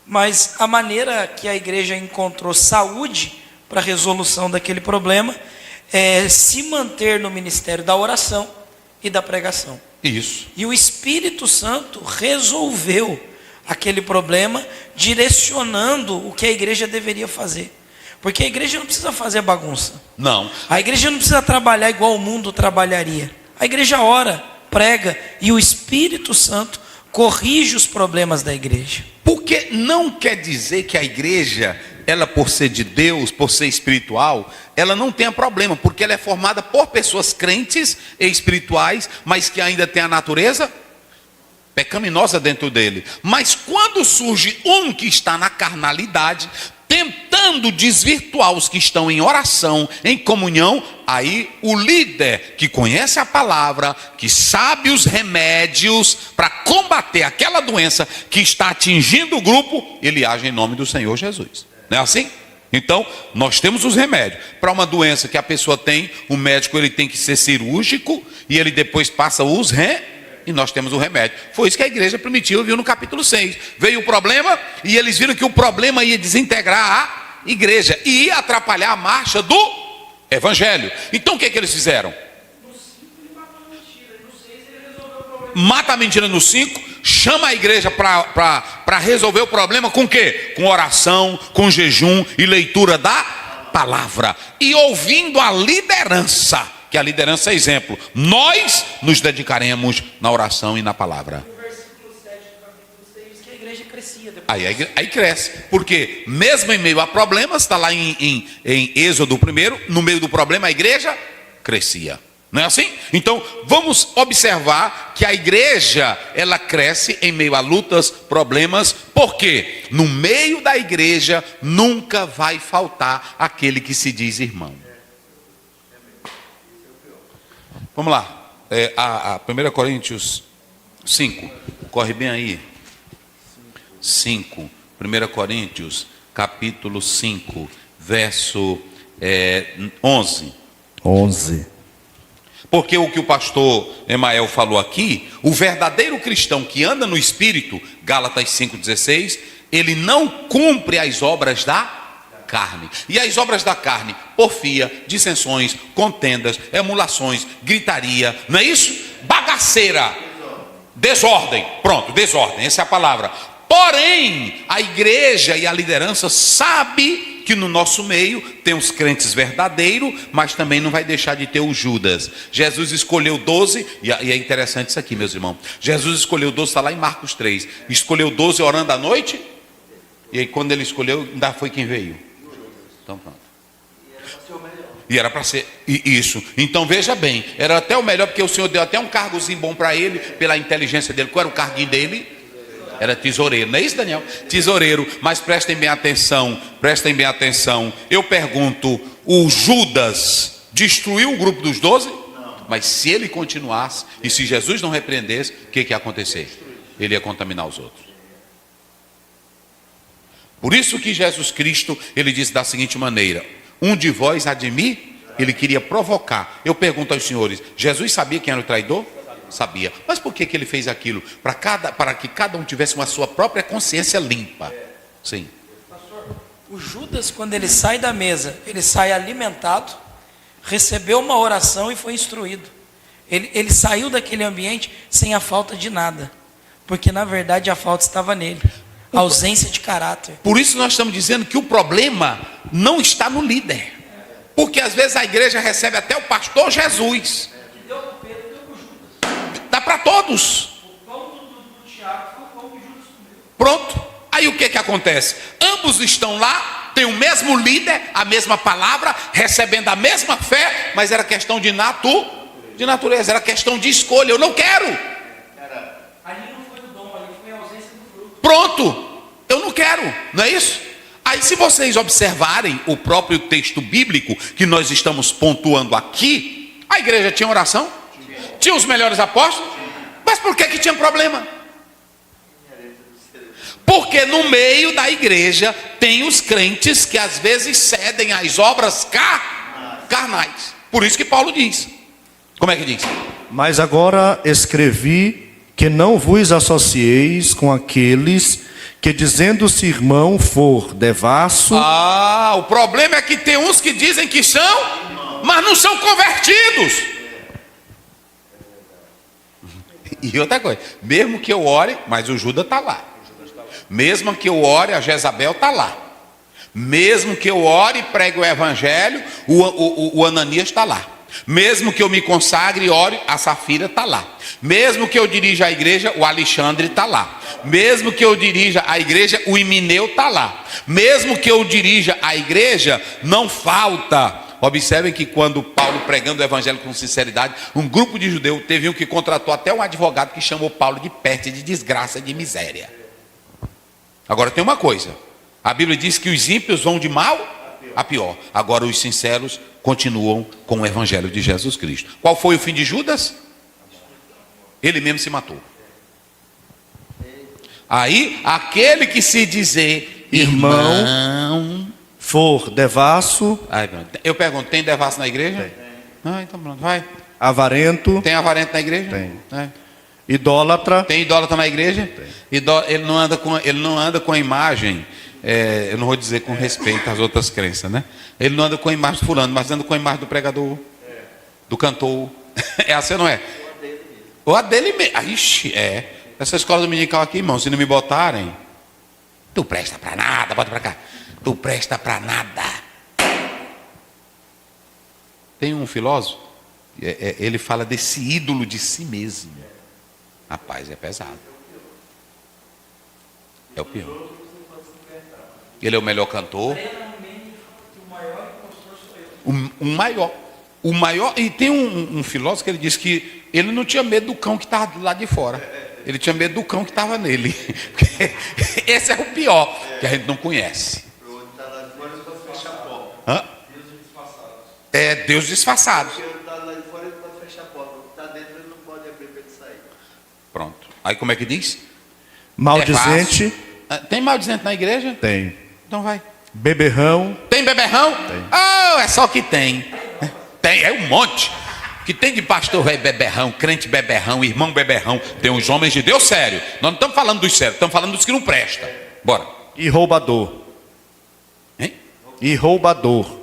mas a maneira que a igreja encontrou saúde para a resolução daquele problema é se manter no ministério da oração e da pregação. Isso. E o Espírito Santo resolveu aquele problema, direcionando o que a igreja deveria fazer. Porque a igreja não precisa fazer bagunça. Não. A igreja não precisa trabalhar igual o mundo trabalharia. A igreja ora, prega, e o Espírito Santo corrige os problemas da igreja. Porque não quer dizer que a igreja, ela por ser de Deus, por ser espiritual, ela não tenha problema, porque ela é formada por pessoas crentes e espirituais, mas que ainda tem a natureza pecaminosa dentro dele. Mas quando surge um que está na carnalidade, tentando desvirtuar os que estão em oração, em comunhão, aí o líder que conhece a palavra, que sabe os remédios para combater aquela doença que está atingindo o grupo, ele age em nome do Senhor Jesus. Não é assim? Então, nós temos os remédios. Para uma doença que a pessoa tem, o médico ele tem que ser cirúrgico e ele depois passa e nós temos o remédio. Foi isso que a igreja primitiva viu no capítulo 6. Veio o problema e eles viram que o problema ia desintegrar a igreja e ia atrapalhar a marcha do evangelho. Então o que eles fizeram? Mata a mentira no 5, chama a igreja para resolver o problema com o quê? Com oração, com jejum e leitura da palavra. E ouvindo a liderança, que a liderança é exemplo. Nós nos dedicaremos na oração e na palavra. O versículo 7 do capítulo 6 diz que a igreja crescia depois. Aí cresce. Porque mesmo em meio a problemas, está lá em Êxodo 1, no meio do problema a igreja crescia. Não é assim? Então, vamos observar que a igreja, ela cresce em meio a lutas, problemas, porque no meio da igreja nunca vai faltar aquele que se diz irmão. Vamos lá, a 1 Coríntios 5, corre bem aí. 5, 1 Coríntios, capítulo 5, verso 11. 11. Porque o que o pastor Emael falou aqui, o verdadeiro cristão que anda no Espírito, Gálatas 5,16, ele não cumpre as obras da carne. E as obras da carne: porfia, dissensões, contendas, emulações, gritaria, não é isso? Bagaceira, desordem. Pronto, desordem, essa é a palavra. Porém, a igreja e a liderança sabe que no nosso meio tem os crentes verdadeiros, mas também não vai deixar de ter o Judas. Jesus escolheu 12, e é interessante isso aqui, meus irmãos. Jesus escolheu 12, está lá em Marcos 3. Escolheu 12 orando à noite, e aí quando ele escolheu, ainda foi quem veio. Então pronto. E era para ser isso. Então veja bem, era até o melhor, porque o Senhor deu até um cargozinho bom para ele, pela inteligência dele. Qual era o carguinho dele? Era tesoureiro, não é isso, Daniel? Tesoureiro. Mas prestem bem atenção, prestem bem atenção. Eu pergunto: o Judas destruiu o grupo dos 12? Não. Mas se ele continuasse, e se Jesus não repreendesse, o que ia acontecer? Ele ia contaminar os outros. Por isso que Jesus Cristo, ele disse da seguinte maneira: um de vós há de mim. Ele queria provocar. Eu pergunto aos senhores: Jesus sabia quem era o traidor? Sabia. Mas por que ele fez aquilo? Para que cada um tivesse uma sua própria consciência limpa. Sim. Pastor, o Judas, quando ele sai da mesa, ele sai alimentado, recebeu uma oração e foi instruído. Ele saiu daquele ambiente sem a falta de nada, porque na verdade a falta estava nele. A ausência de caráter. Por isso nós estamos dizendo que o problema não está no líder. Porque às vezes a igreja recebe até o pastor Jesus. Dá para todos. Pronto. Aí o que acontece? Ambos estão lá, tem o mesmo líder, a mesma palavra, recebendo a mesma fé, mas era questão de natureza, era questão de escolha. Eu não quero. Ali não foi o dom, ali foi a ausência do fruto. Pronto. Eu não quero, não é isso? Aí se vocês observarem o próprio texto bíblico que nós estamos pontuando aqui, a igreja tinha oração? Tinha os melhores apóstolos? Mas por que tinha problema? Porque no meio da igreja tem os crentes que às vezes cedem às obras carnais. Por isso que Paulo diz. Como é que diz? Mas agora escrevi que não vos associeis com aqueles que, dizendo-se irmão, for devasso. O problema é que tem uns que dizem que são, mas não são convertidos. E outra coisa, mesmo que eu ore, mas o Judas está lá. Mesmo que eu ore, a Jezabel está lá. Mesmo que eu ore e pregue o evangelho, o Ananias está lá. Mesmo que eu me consagre e ore, a Safira está lá. Mesmo que eu dirija a igreja, o Alexandre está lá. Mesmo que eu dirija a igreja, o Imineu está lá. Mesmo que eu dirija a igreja, não falta. Observem que quando Paulo, pregando o evangelho com sinceridade, um grupo de judeus, teve um que contratou até um advogado que chamou Paulo de peste, de desgraça, de miséria. Agora tem uma coisa, a Bíblia diz que os ímpios vão de mal a pior. Agora os sinceros continuam com o evangelho de Jesus Cristo. Qual foi o fim de Judas? Ele mesmo se matou. Aí, aquele que se dizer irmão for devasso. Eu pergunto, tem devasso na igreja? Tem. Então pronto, vai. Avarento. Tem avarento na igreja? Tem. Idólatra. Tem idólatra na igreja? Tem. Ele não anda com a imagem, eu não vou dizer com respeito às outras crenças, né? Ele não anda com a imagem do fulano, mas anda com a imagem do pregador, do cantor. É assim ou não é? Ou a dele mesmo. Ixi, essa escola dominical aqui, irmão, se não me botarem, tu presta para nada, bota para cá. Tu presta para nada. Tem um filósofo, ele fala desse ídolo de si mesmo. Rapaz, é pesado. É o pior. Ele é o melhor cantor. O maior. E tem um filósofo que ele diz que ele não tinha medo do cão que estava do lado de fora. Ele tinha medo do cão que estava nele. Esse é o pior, que a gente não conhece. Hã? Deus disfarçado. Pronto. Aí como é que diz? Maldizente. Tem maldizente na igreja? Tem. Então vai. Beberrão. Tem beberrão? Tem. É só que tem. Tem, é um monte. Que tem de pastor beberrão, crente beberrão, irmão beberrão. Tem uns homens de Deus sério. Nós não estamos falando dos sérios, estamos falando dos que não prestam. Bora. E roubador. Hein? E roubador.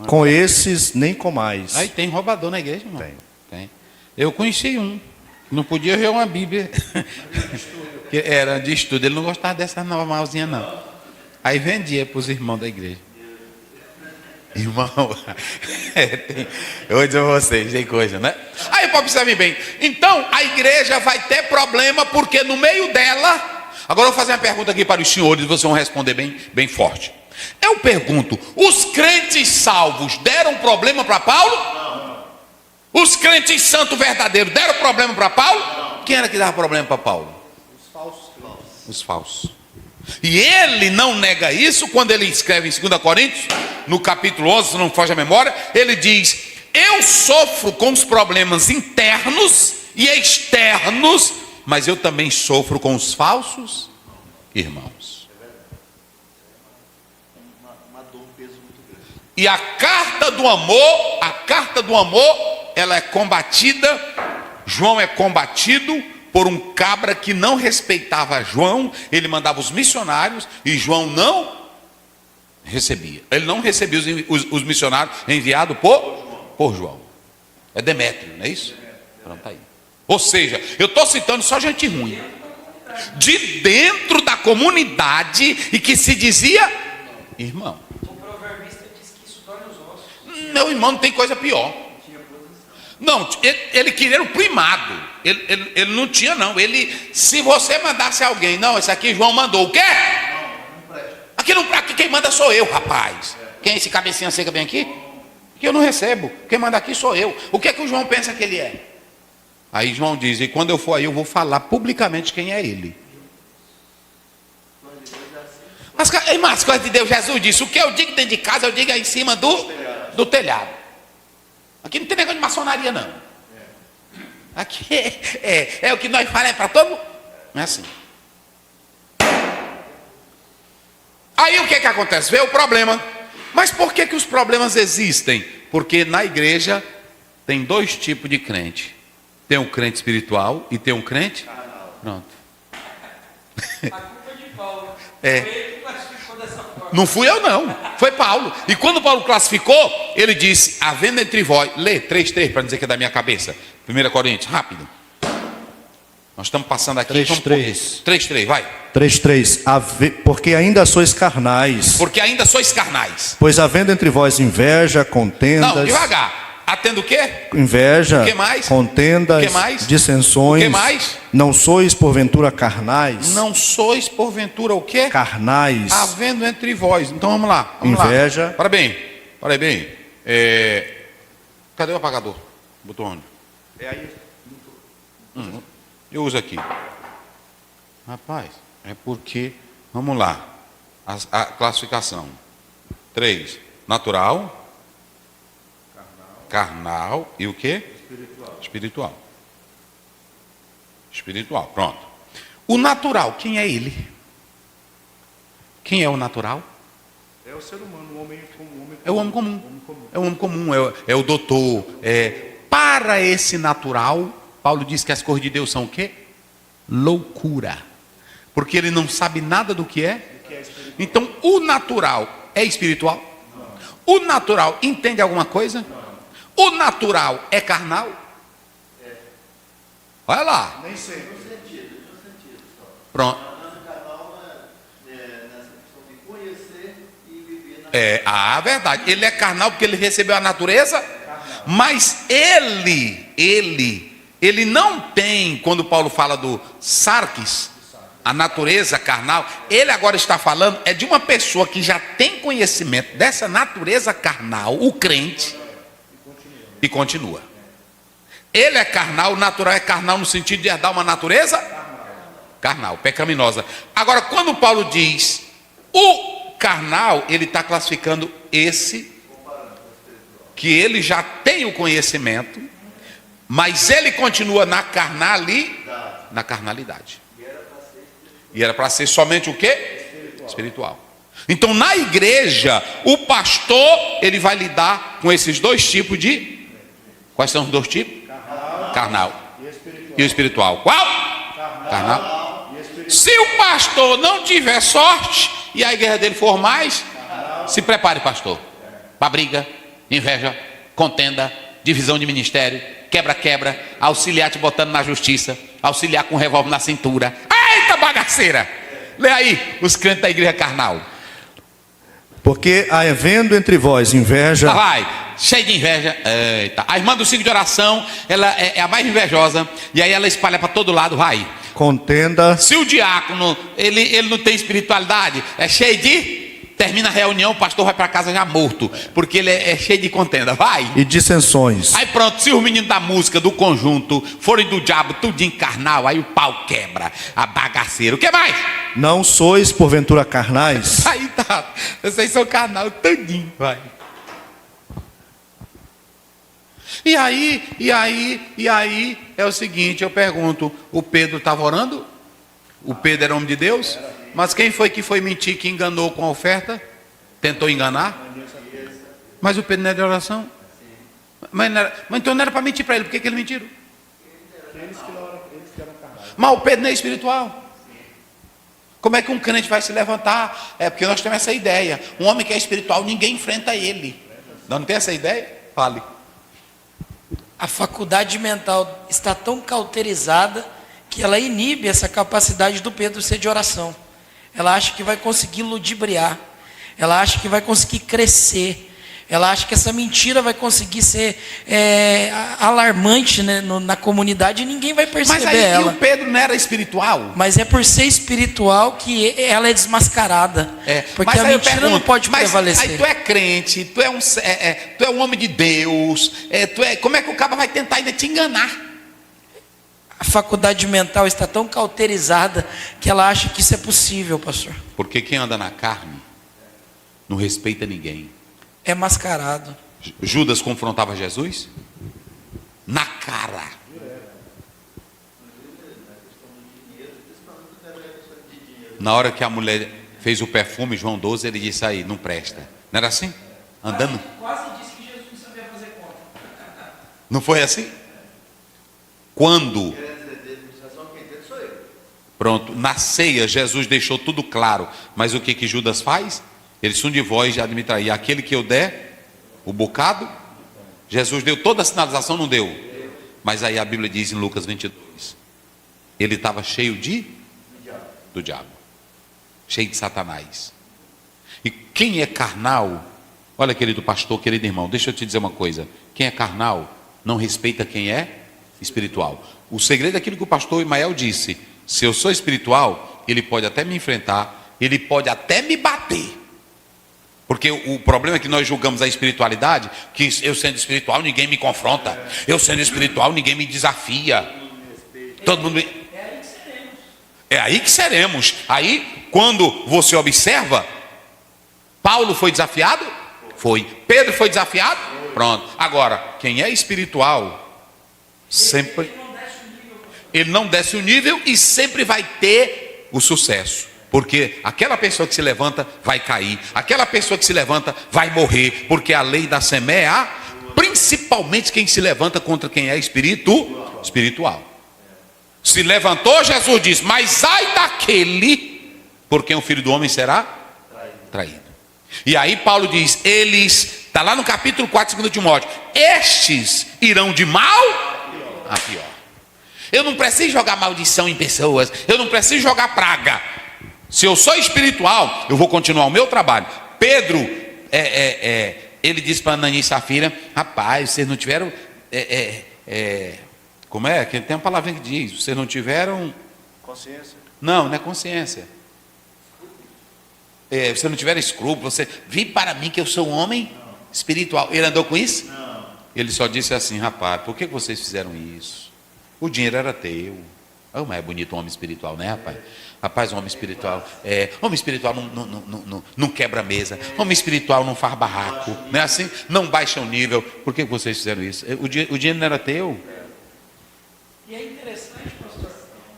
Com esses nem comais. Aí tem roubador na igreja, irmão? Tem. Eu conheci um. Não podia ver uma Bíblia. Que era de estudo. Ele não gostava dessa normalzinha, não. Aí vendia para os irmãos da igreja. Irmão, eu vou dizer a vocês, tem coisa, né? Aí, observe bem. Então, a igreja vai ter problema, porque no meio dela... Agora eu vou fazer uma pergunta aqui para os senhores, e vocês vão responder bem forte. Eu pergunto, os crentes salvos deram problema para Paulo? Não. Os crentes santos verdadeiros deram problema para Paulo? Não. Quem era que dava problema para Paulo? Os falsos. Os falsos. E ele não nega isso quando ele escreve em 2 Coríntios, no capítulo 11, se não me foge a memória, ele diz: eu sofro com os problemas internos e externos, mas eu também sofro com os falsos irmãos. E a carta do amor, ela é combatida. João é combatido por um cabra que não respeitava João. Ele mandava os missionários e João não recebia. Ele não recebia os missionários enviados por João. É Demétrio, não é isso? Pronto, aí. Ou seja, eu estou citando só gente ruim, de dentro da comunidade, e que se dizia irmão. O proverbista diz que isso dói nos ossos. Meu irmão, não tem coisa pior. Não, ele queria o primado. Ele não tinha, não. Se você mandasse alguém, não, esse aqui João mandou, o quê? Aqui não, aqui quem manda sou eu, rapaz. Quem é esse cabecinha seca bem aqui? Que eu não recebo. Quem manda aqui sou eu. O que é que o João pensa que ele é? Aí João diz: e quando eu for aí, eu vou falar publicamente quem é ele. Mas as coisas de Deus, Jesus disse: o que eu digo dentro de casa, eu digo aí em cima do telhado. Aqui não tem negócio de maçonaria, não. Aqui é o que nós falamos para todo mundo. Não é assim. Aí o que acontece? Vê o problema. Mas por que os problemas existem? Porque na igreja tem dois tipos de crente. Tem um crente espiritual e tem um crente... Pronto. A culpa é de Paulo. É. Foi ele que classificou dessa forma. Não fui eu, não. Foi Paulo. E quando Paulo classificou, ele disse: havendo entre vós... Lê 3:3 para dizer que é da minha cabeça. 1 Coríntios, rápido. Nós estamos passando aqui. 3:3. 3:3, vai. 3:3. Porque ainda sois carnais. Porque ainda sois carnais. Pois havendo entre vós inveja, contendas... Não, devagar. Atendo o quê? Inveja, O que mais? contendas, O que mais? dissensões. O que mais? Não sois porventura carnais? Não sois porventura o quê? Carnais. Havendo entre vós. Então vamos lá. Inveja. Para bem. Cadê o apagador? Botou onde? É aí. Eu uso aqui. Rapaz, é porque... Vamos lá. A classificação. 3. Natural. Carnal. E o quê? Espiritual. Espiritual. Pronto. O natural, quem é ele? Quem é o natural? É o ser humano, o homem comum. É o homem comum. É o homem comum, é o doutor. Para esse natural, Paulo diz que as coisas de Deus são o quê? Loucura. Porque ele não sabe nada do que é. Então, o natural é espiritual? O natural entende alguma coisa? O natural é carnal? Olha lá. Nem sei. Pronto. Verdade. Ele é carnal porque ele recebeu a natureza, mas ele não tem, quando Paulo fala do sarques, a natureza carnal, ele agora está falando é de uma pessoa que já tem conhecimento dessa natureza carnal, o crente, e continua. Ele é carnal, o natural é carnal no sentido de herdar uma natureza carnal, pecaminosa. Agora, quando Paulo diz o carnal, ele está classificando esse que ele já tem o conhecimento, mas ele continua na carnalidade. E era para ser somente o quê? Espiritual. Então, na igreja, o pastor, ele vai lidar com esses dois tipos de... Quais são os dois tipos? Carnal e o espiritual. Qual? Carnal Se o pastor não tiver sorte e a igreja dele for mais, se prepare, pastor, para briga, inveja, contenda, divisão de ministério, quebra-quebra, auxiliar te botando na justiça, auxiliar com um revólver na cintura. Eita bagaceira! Lê aí os crentes da igreja carnal. Porque havendo entre vós inveja... Vai, cheio de inveja. Eita. A irmã do ciclo de oração, ela é a mais invejosa, e aí ela espalha para todo lado, vai. Contenda. Se o diácono, ele não tem espiritualidade, é cheio de... Termina a reunião, o pastor vai para casa já morto, porque ele é cheio de contenda, vai. E dissensões. Aí pronto, se os meninos da música, do conjunto, forem do diabo, tudinho carnal, aí o pau quebra, a bagaceira. O que mais? Não sois porventura carnais? Aí tá, vocês são carnal, tudinho, vai. E aí, é o seguinte, eu pergunto, o Pedro estava orando? O Pedro era homem de Deus? Mas quem foi que foi mentir, que enganou com a oferta? Tentou enganar? Mas o Pedro não era de oração? Mas então não era para mentir para ele, por que ele mentiu? Mas o Pedro não é espiritual. Como é que um crente vai se levantar? É porque nós temos essa ideia. Um homem que é espiritual, ninguém enfrenta ele. Não tem essa ideia? Fale. A faculdade mental está tão cauterizada que ela inibe essa capacidade do Pedro ser de oração. Ela acha que vai conseguir ludibriar, ela acha que vai conseguir crescer, ela acha que essa mentira vai conseguir ser alarmante, né, na comunidade, e ninguém vai perceber. Mas aí ela. E o Pedro não era espiritual? Mas é por ser espiritual que ela é desmascarada. Porque a mentira não pode prevalecer. Aí tu é crente, tu é um homem de Deus, como é que o cara vai tentar ainda te enganar? A faculdade mental está tão cauterizada que ela acha que isso é possível, pastor. Porque quem anda na carne não respeita ninguém. É mascarado. Judas confrontava Jesus na cara. Na hora que a mulher fez o perfume, João 12, ele disse aí, não presta. Não era assim? Andando? Quase disse que Jesus não sabia fazer conta. Não foi assim? Quando? Pronto, na ceia Jesus deixou tudo claro. Mas o que Judas faz? Ele de voz já admite aí, aquele que eu der o bocado, Jesus deu toda a sinalização, não deu? Mas aí a Bíblia diz em Lucas 22, ele estava cheio do diabo, cheio de Satanás. E quem é carnal, olha, querido pastor, querido irmão, deixa eu te dizer uma coisa, quem é carnal não respeita quem é espiritual. O segredo é aquilo que o pastor Imael disse: se eu sou espiritual, ele pode até me enfrentar, ele pode até me bater, porque o problema é que nós julgamos a espiritualidade, que eu sendo espiritual ninguém me confronta, eu sendo espiritual ninguém me desafia, todo mundo é aí que seremos. Aí quando você observa, Paulo foi desafiado? Foi. Pedro foi desafiado? Pronto. Agora, quem é espiritual sempre, ele não desce o nível e sempre vai ter o sucesso, porque aquela pessoa que se levanta vai cair, aquela pessoa que se levanta vai morrer, porque a lei da semeia, principalmente quem se levanta contra quem é espiritual. Se levantou, Jesus diz, mas ai daquele por quem o Filho do Homem será traído. E aí Paulo diz, eles, está lá no capítulo 4, 2 Timóteo, estes irão de mal a pior. Eu não preciso jogar maldição em pessoas, eu não preciso jogar praga. Se eu sou espiritual, eu vou continuar o meu trabalho. Pedro, ele disse para Ananias e Safira, rapaz, vocês não tiveram, como é? Que tem uma palavrinha que diz, vocês não tiveram Consciência. Não é consciência. Você não tiver escrúpulo, você vem para mim que eu sou um homem espiritual. Ele andou com isso? Não. Ele só disse assim, rapaz, por que vocês fizeram isso? O dinheiro era teu. Mas é bonito um homem espiritual, né, rapaz? Rapaz, um homem espiritual, homem espiritual não quebra mesa, homem espiritual não faz barraco, não é assim? Não baixa o nível. Por que vocês fizeram isso? O dinheiro não era teu. E é interessante, pastor,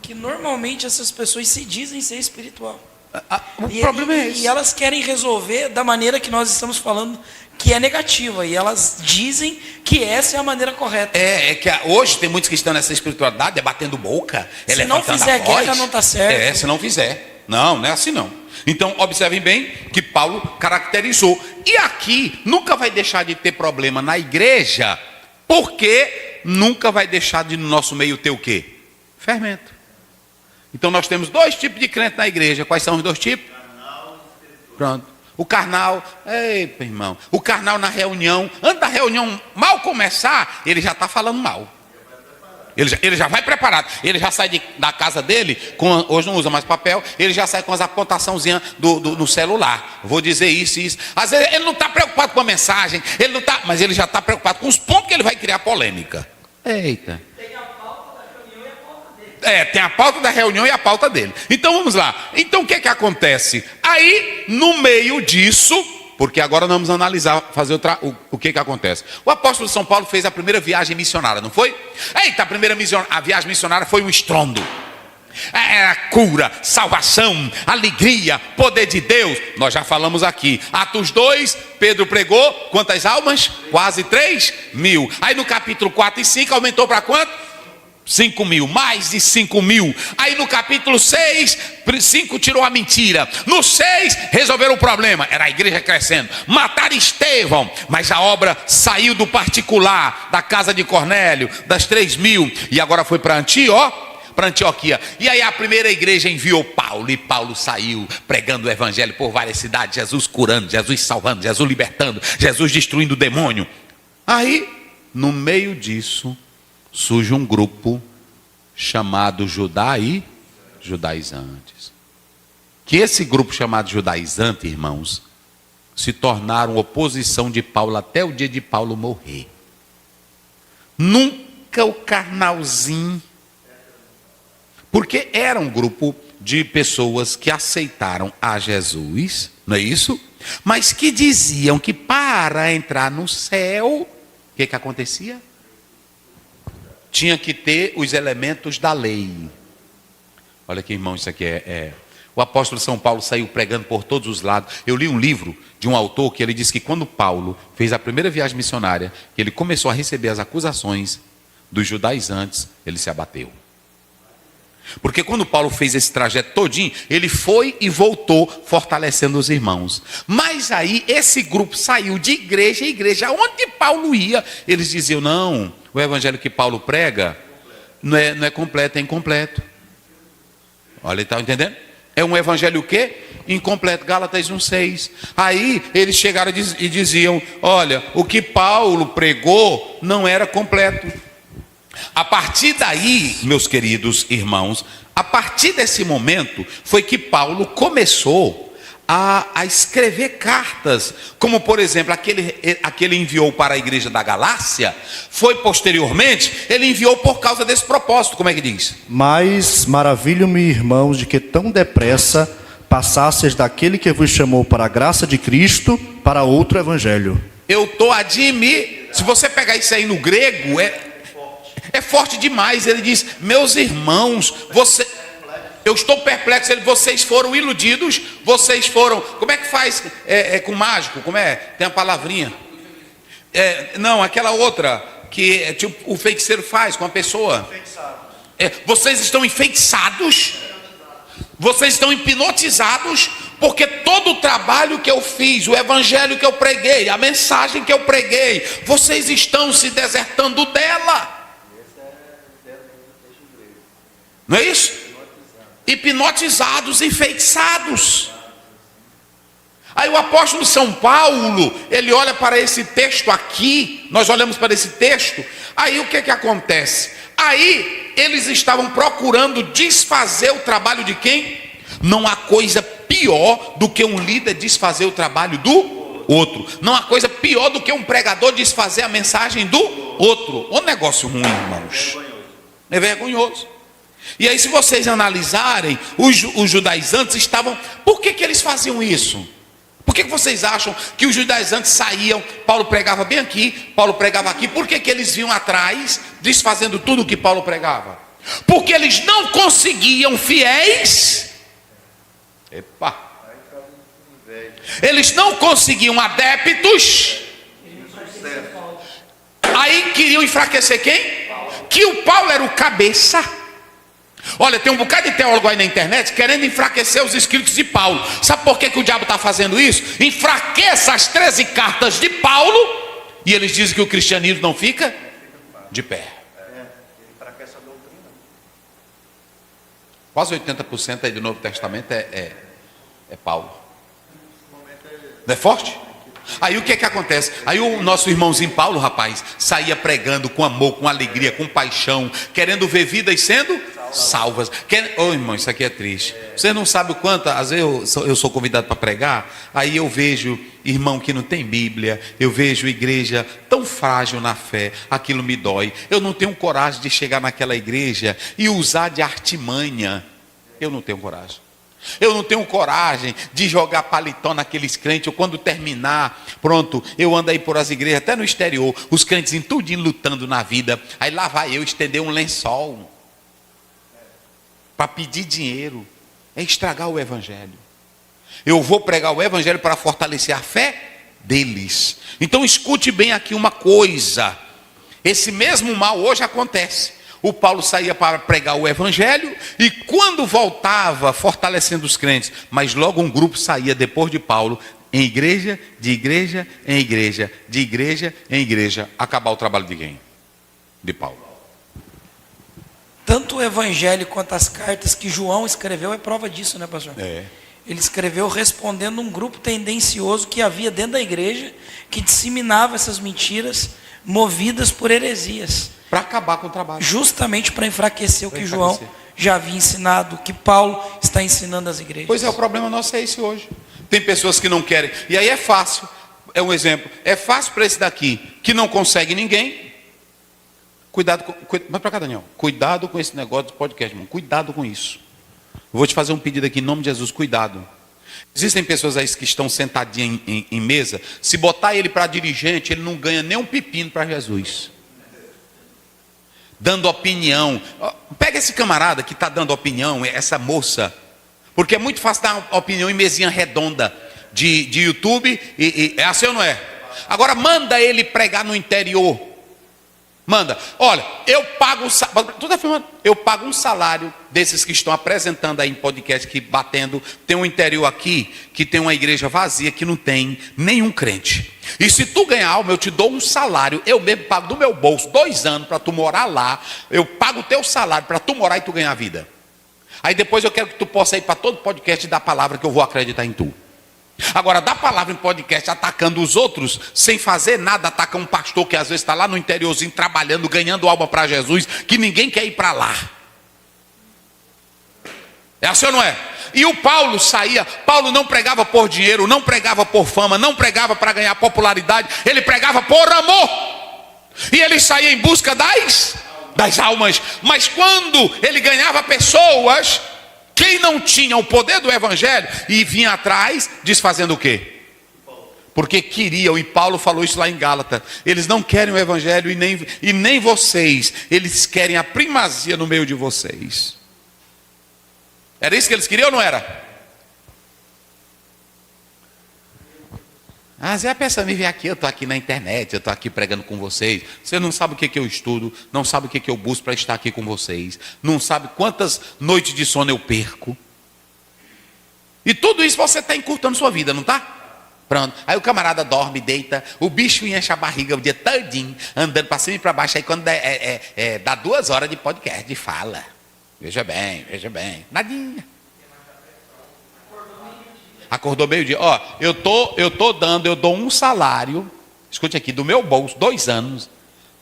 que normalmente essas pessoas se dizem ser espiritual. O problema é esse. E elas querem resolver da maneira que nós estamos falando, que é negativa. E elas dizem que essa é a maneira correta. É que hoje tem muitos que estão nessa espiritualidade, batendo boca, se não fizer guerra, não está certo. Se não fizer. Não é assim não. Então, observem bem que Paulo caracterizou. E aqui nunca vai deixar de ter problema na igreja, porque nunca vai deixar de no nosso meio ter o quê? Fermento. Então nós temos dois tipos de crente na igreja. Quais são os dois tipos? Pronto. O carnal, eita irmão, o carnal na reunião, antes da reunião mal começar, ele já está falando mal. Ele já vai preparado. Ele já sai da casa dele, hoje não usa mais papel, ele já sai com as apontaçãozinhas no celular. Vou dizer isso e isso. Às vezes ele não está preocupado com a mensagem, mas ele já está preocupado com os pontos que ele vai criar polêmica. Eita. Tem a pauta da reunião e a pauta dele. Então vamos lá. Então o que acontece? Aí, no meio disso, porque agora nós vamos analisar, fazer o que acontece. O apóstolo São Paulo fez a primeira viagem missionária, não foi? Eita, a viagem missionária foi um estrondo. Era cura, salvação, alegria, poder de Deus. Nós já falamos aqui. Atos 2, Pedro pregou quantas almas? Quase 3.000. Aí no capítulo 4 e 5 aumentou para quanto? 5.000, mais de 5.000. Aí no capítulo 6, 5 tirou a mentira. No 6, resolveram o problema. Era a igreja crescendo. Mataram Estevão, mas a obra saiu do particular, da casa de Cornélio, das 3.000. E agora foi para Antioquia. E aí a primeira igreja enviou Paulo. E Paulo saiu pregando o evangelho por várias cidades. Jesus curando, Jesus salvando, Jesus libertando, Jesus destruindo o demônio. Aí, no meio disso, surge um grupo chamado judaizantes. Que esse grupo chamado judaizante, irmãos, se tornaram oposição de Paulo até o dia de Paulo morrer. Nunca o carnalzinho, porque era um grupo de pessoas que aceitaram a Jesus, não é isso? Mas que diziam que para entrar no céu, o que acontecia? Tinha que ter os elementos da lei. Olha aqui, irmão, isso aqui O apóstolo São Paulo saiu pregando por todos os lados. Eu li um livro de um autor que ele disse que quando Paulo fez a primeira viagem missionária, que ele começou a receber as acusações dos judaizantes, ele se abateu. Porque quando Paulo fez esse trajeto todinho, ele foi e voltou fortalecendo os irmãos. Mas aí esse grupo saiu de igreja em igreja. Onde Paulo ia, eles diziam, não, o evangelho que Paulo prega não é completo, é incompleto. Olha, está entendendo? É um evangelho o quê? Incompleto. Gálatas 1,6. Aí eles chegaram e diziam, olha, o que Paulo pregou não era completo. A partir daí, meus queridos irmãos, a partir desse momento, foi que Paulo começou a escrever cartas, como por exemplo, aquele enviou para a igreja da Galácia, foi posteriormente, ele enviou por causa desse propósito, como é que diz? Mas maravilho-me, irmãos, de que tão depressa passasseis daquele que vos chamou para a graça de Cristo, para outro evangelho. Eu estou se você pegar isso aí no grego, é forte demais. Ele diz, meus irmãos, eu estou perplexo. Vocês foram iludidos, vocês foram, como é que faz com mágico, como é? Tem a palavrinha, não, aquela outra, que tipo, o feiticeiro faz com a pessoa, vocês estão enfeitiçados, vocês estão hipnotizados, porque todo o trabalho que eu fiz, o evangelho que eu preguei, a mensagem que eu preguei, vocês estão se desertando dela. Não é isso? Hipnotizados, enfeitiçados. Aí o apóstolo São Paulo, ele olha para esse texto aqui, nós olhamos para esse texto, aí o que acontece? Aí eles estavam procurando desfazer o trabalho de quem? Não há coisa pior do que um líder desfazer o trabalho do outro. Não há coisa pior do que um pregador desfazer a mensagem do outro. Um negócio ruim, irmãos. É vergonhoso. E aí, se vocês analisarem, os judaizantes estavam... Por que eles faziam isso? Por que vocês acham que os judaizantes saíam? Paulo pregava bem aqui, Paulo pregava aqui. Por que eles vinham atrás, desfazendo tudo o que Paulo pregava? Porque eles não conseguiam fiéis. Epa! Eles não conseguiam adeptos. Aí queriam enfraquecer quem? Que o Paulo era o cabeça. Olha, tem um bocado de teólogo aí na internet querendo enfraquecer os escritos de Paulo. Sabe por que o diabo está fazendo isso? Enfraqueça as 13 cartas de Paulo e eles dizem que o cristianismo não fica de pé. Quase 80% aí do Novo Testamento é Paulo. Não é forte? Aí o que acontece? Aí o nosso irmãozinho Paulo, rapaz, saía pregando com amor, com alegria, com paixão, querendo ver vidas sendo salvas. Ô irmão, isso aqui é triste. Você não sabe o quanto, às vezes eu sou convidado para pregar, aí eu vejo irmão que não tem Bíblia, eu vejo igreja tão frágil na fé, aquilo me dói. Eu não tenho coragem de chegar naquela igreja e usar de artimanha. Eu não tenho coragem. Eu não tenho coragem de jogar paletó naqueles crentes. Ou quando terminar, pronto, eu ando aí por as igrejas, até no exterior, os crentes em tudinho lutando na vida. Aí lá vai eu estender um lençol para pedir dinheiro. É estragar o evangelho. Eu vou pregar o evangelho para fortalecer a fé deles. Então escute bem aqui uma coisa. Esse mesmo mal hoje acontece. O Paulo saía para pregar o evangelho e quando voltava fortalecendo os crentes, mas logo um grupo saía depois de Paulo, em igreja, de igreja, em igreja, de igreja, em igreja, acabar o trabalho de quem? De Paulo. Tanto o evangelho quanto as cartas que João escreveu é prova disso, né, pastor? É. Ele escreveu respondendo um grupo tendencioso que havia dentro da igreja, que disseminava essas mentiras, movidas por heresias. Para acabar com o trabalho. Justamente para enfraquecer o que João já havia ensinado, o que Paulo está ensinando às igrejas. Pois é, o problema nosso é esse hoje. Tem pessoas que não querem. E aí é fácil. É um exemplo. É fácil para esse daqui, que não consegue ninguém. Cuidado com... Vai para cá, Daniel. Cuidado com esse negócio do podcast, irmão. Cuidado com isso. Eu vou te fazer um pedido aqui em nome de Jesus. Cuidado. Existem pessoas aí que estão sentadinhas em mesa. Se botar ele para dirigente, ele não ganha nem um pepino para Jesus. Dando opinião. Pega esse camarada que está dando opinião, essa moça. Porque é muito fácil dar opinião em mesinha redonda de YouTube. É assim ou não é? Agora manda ele pregar no interior. Manda. Olha, eu pago... Tudo afirmando. Eu pago um salário desses que estão apresentando aí em podcast, que batendo. Tem um interior aqui que tem uma igreja vazia que não tem nenhum crente. E se tu ganhar alma, eu te dou um salário. Eu mesmo pago do meu bolso 2 anos para tu morar lá. Eu pago o teu salário para tu morar e tu ganhar a vida. Aí depois eu quero que tu possa ir para todo podcast e dar a palavra que eu vou acreditar em tu. Agora, dá palavra em podcast atacando os outros, sem fazer nada, ataca um pastor que às vezes está lá no interiorzinho trabalhando, ganhando alma para Jesus, que ninguém quer ir para lá. É assim ou não é? E o Paulo saía, Paulo não pregava por dinheiro, não pregava por fama, não pregava para ganhar popularidade, ele pregava por amor. E ele saía em busca das almas. Mas quando ele ganhava pessoas, quem não tinha o poder do evangelho e vinha atrás, desfazendo o quê? Porque queriam, e Paulo falou isso lá em Gálatas, eles não querem o evangelho e nem vocês, eles querem a primazia no meio de vocês. Era isso que eles queriam ou não era? Você é pensando em vir aqui, eu estou aqui na internet, eu estou aqui pregando com vocês. Você não sabe o que eu estudo, não sabe o que eu busco para estar aqui com vocês. Não sabe quantas noites de sono eu perco. E tudo isso você está encurtando sua vida, não está? Pronto. Aí o camarada dorme, deita, o bicho enche a barriga o dia todinho, andando para cima e para baixo. Aí quando dá 2 horas de podcast, de fala. Veja bem, nadinha. Acordou meio-dia. Ó, eu dou um salário, escute aqui, do meu bolso, 2 anos.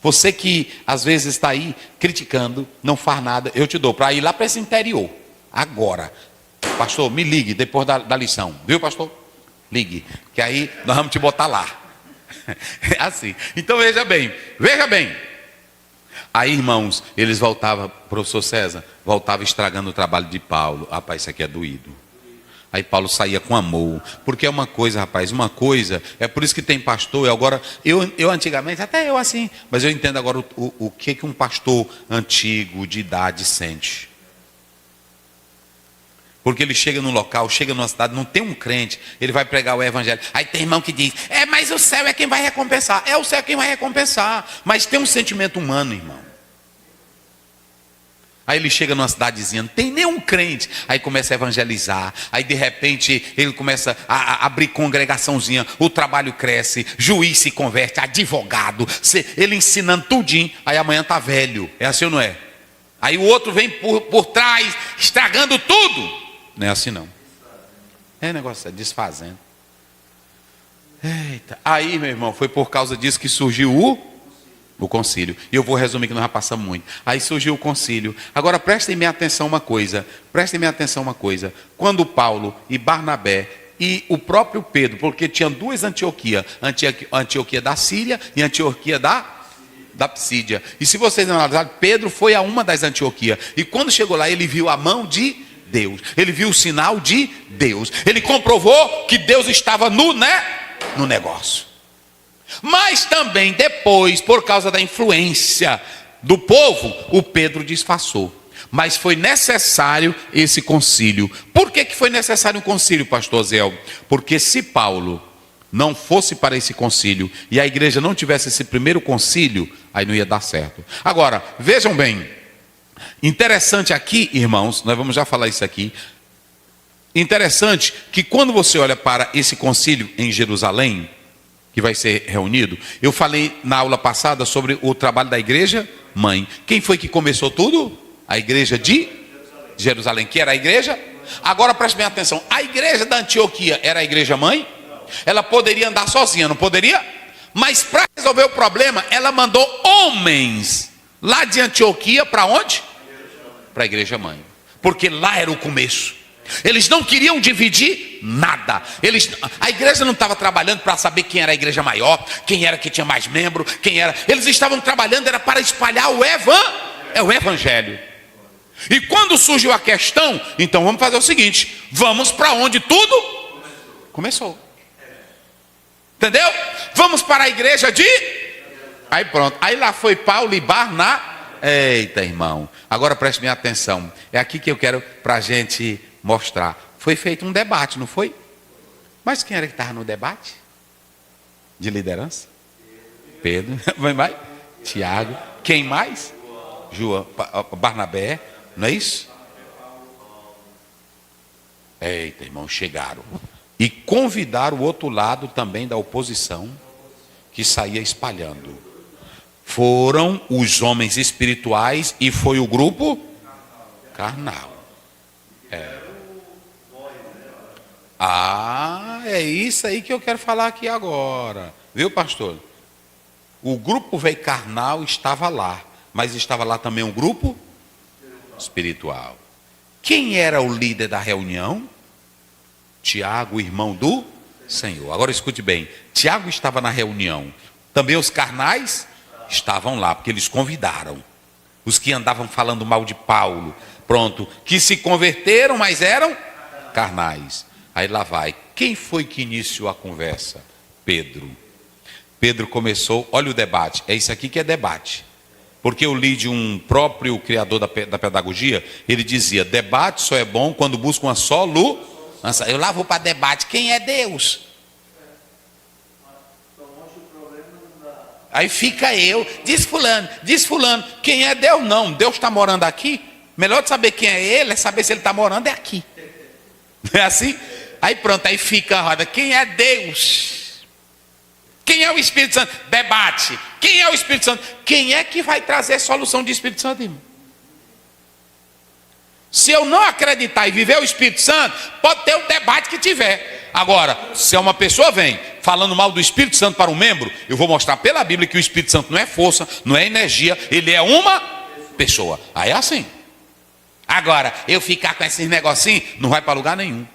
Você que às vezes está aí criticando, não faz nada, eu te dou para ir lá para esse interior. Agora, pastor, me ligue depois da lição, viu, pastor? Ligue, que aí nós vamos te botar lá. É assim. Então veja bem. Aí, irmãos, eles voltavam, professor César, voltava estragando o trabalho de Paulo. Rapaz, isso aqui é doído. Aí Paulo saía com amor, porque é uma coisa, rapaz, é por isso que tem pastor. Agora, eu antigamente, até eu assim, mas eu entendo agora o que um pastor antigo, de idade, sente. Porque ele chega num local, chega numa cidade, não tem um crente, ele vai pregar o evangelho. Aí tem irmão que diz, mas o céu é quem vai recompensar. O céu é quem vai recompensar. Mas tem um sentimento humano, irmão. Aí ele chega numa cidadezinha, não tem nenhum crente. Aí começa a evangelizar. Aí de repente ele começa a abrir congregaçãozinha. O trabalho cresce, juiz se converte, advogado. Ele ensinando tudinho. Aí amanhã está velho. É assim ou não é? Aí o outro vem por trás, estragando tudo. Não é assim não. É negócio, desfazendo. Eita. Aí, meu irmão, foi por causa disso que surgiu o concílio. E eu vou resumir que nós já passamos muito. Aí surgiu o concílio. Agora prestem minha atenção uma coisa. Quando Paulo e Barnabé e o próprio Pedro, porque tinha duas Antioquias, Antioquia da Síria e Antioquia da Psídia. E se vocês analisarem, Pedro foi a uma das Antioquias. E quando chegou lá, ele viu a mão de Deus. Ele viu o sinal de Deus. Ele comprovou que Deus estava no negócio. Mas também depois, por causa da influência do povo, o Pedro disfarçou. Mas foi necessário esse concílio. Por que foi necessário um concílio, pastor Zé? Porque se Paulo não fosse para esse concílio e a igreja não tivesse esse primeiro concílio, aí não ia dar certo. Agora, vejam bem, interessante aqui, irmãos, nós vamos já falar isso aqui. Interessante que quando você olha para esse concílio em Jerusalém, que vai ser reunido, eu falei na aula passada sobre o trabalho da igreja mãe. Quem foi que começou tudo? A igreja de Jerusalém, que era a igreja. Agora preste bem atenção, a igreja da Antioquia era a igreja mãe? Ela poderia andar sozinha, não poderia? Mas para resolver o problema, ela mandou homens lá de Antioquia para onde? Para a igreja mãe. Porque lá era o começo. Eles não queriam dividir nada. A igreja não estava trabalhando para saber quem era a igreja maior, quem era que tinha mais membro, quem era. Eles estavam trabalhando era para espalhar o evangelho. E quando surgiu a questão, então vamos fazer o seguinte: vamos para onde tudo começou. Entendeu? Vamos para a igreja de... Aí pronto. Aí lá foi Paulo e Barnabé. Eita, irmão. Agora preste minha atenção. É aqui que eu quero para a gente mostrar. Foi feito um debate, não foi? Mas quem era que estava no debate? De liderança? Pedro. Vai mais? Tiago. Quem mais? João. Barnabé. Não é isso? Eita, irmão, chegaram. E convidaram o outro lado também da oposição, que saía espalhando. Foram os homens espirituais e foi o grupo carnal. É isso aí que eu quero falar aqui agora. Viu, pastor? O grupo veio carnal estava lá, mas estava lá também um grupo espiritual. Quem era o líder da reunião? Tiago, irmão do Senhor. Agora escute bem, Tiago estava na reunião. Também os carnais estavam lá, porque eles convidaram. Os que andavam falando mal de Paulo, pronto, que se converteram, mas eram carnais. Aí lá vai. Quem foi que iniciou a conversa? Pedro. Pedro começou, olha o debate, é isso aqui que é debate. Porque eu li de um próprio criador da pedagogia, ele dizia, debate só é bom quando busca uma solução. Eu lá vou para debate, quem é Deus? Aí fica eu, diz fulano, quem é Deus? Não, Deus está morando aqui. Melhor de saber quem é ele, é saber se ele está morando aqui. Não é assim? Aí pronto, aí fica a roda, quem é Deus? Quem é o Espírito Santo? Debate. Quem é o Espírito Santo? Quem é que vai trazer a solução de Espírito Santo, irmão? Se eu não acreditar e viver o Espírito Santo, pode ter o debate que tiver. Agora, se uma pessoa vem falando mal do Espírito Santo para um membro, eu vou mostrar pela Bíblia que o Espírito Santo não é força, não é energia, ele é uma pessoa. Aí é assim. Agora, eu ficar com esses negocinhos, não vai para lugar nenhum.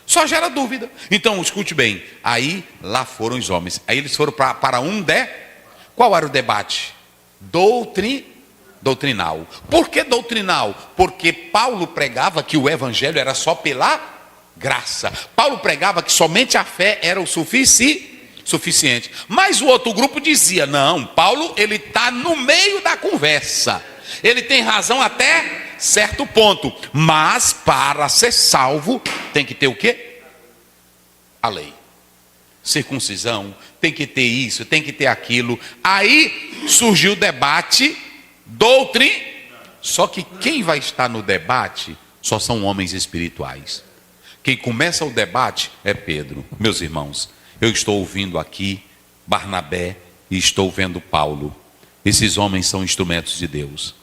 Só gera dúvida. Então, escute bem. Aí, lá foram os homens. Aí eles foram para Qual era o debate? Doutrinal. Por que doutrinal? Porque Paulo pregava que o evangelho era só pela graça. Paulo pregava que somente a fé era o suficiente. Mas o outro grupo dizia, não, Paulo ele está no meio da conversa. Ele tem razão até certo ponto. Mas para ser salvo, tem que ter o quê? A lei. Circuncisão, tem que ter isso, tem que ter aquilo. Aí surgiu o debate doutrinário. Só que quem vai estar no debate só são homens espirituais. Quem começa o debate é Pedro. Meus irmãos, eu estou ouvindo aqui Barnabé e estou vendo Paulo. Esses homens são instrumentos de Deus.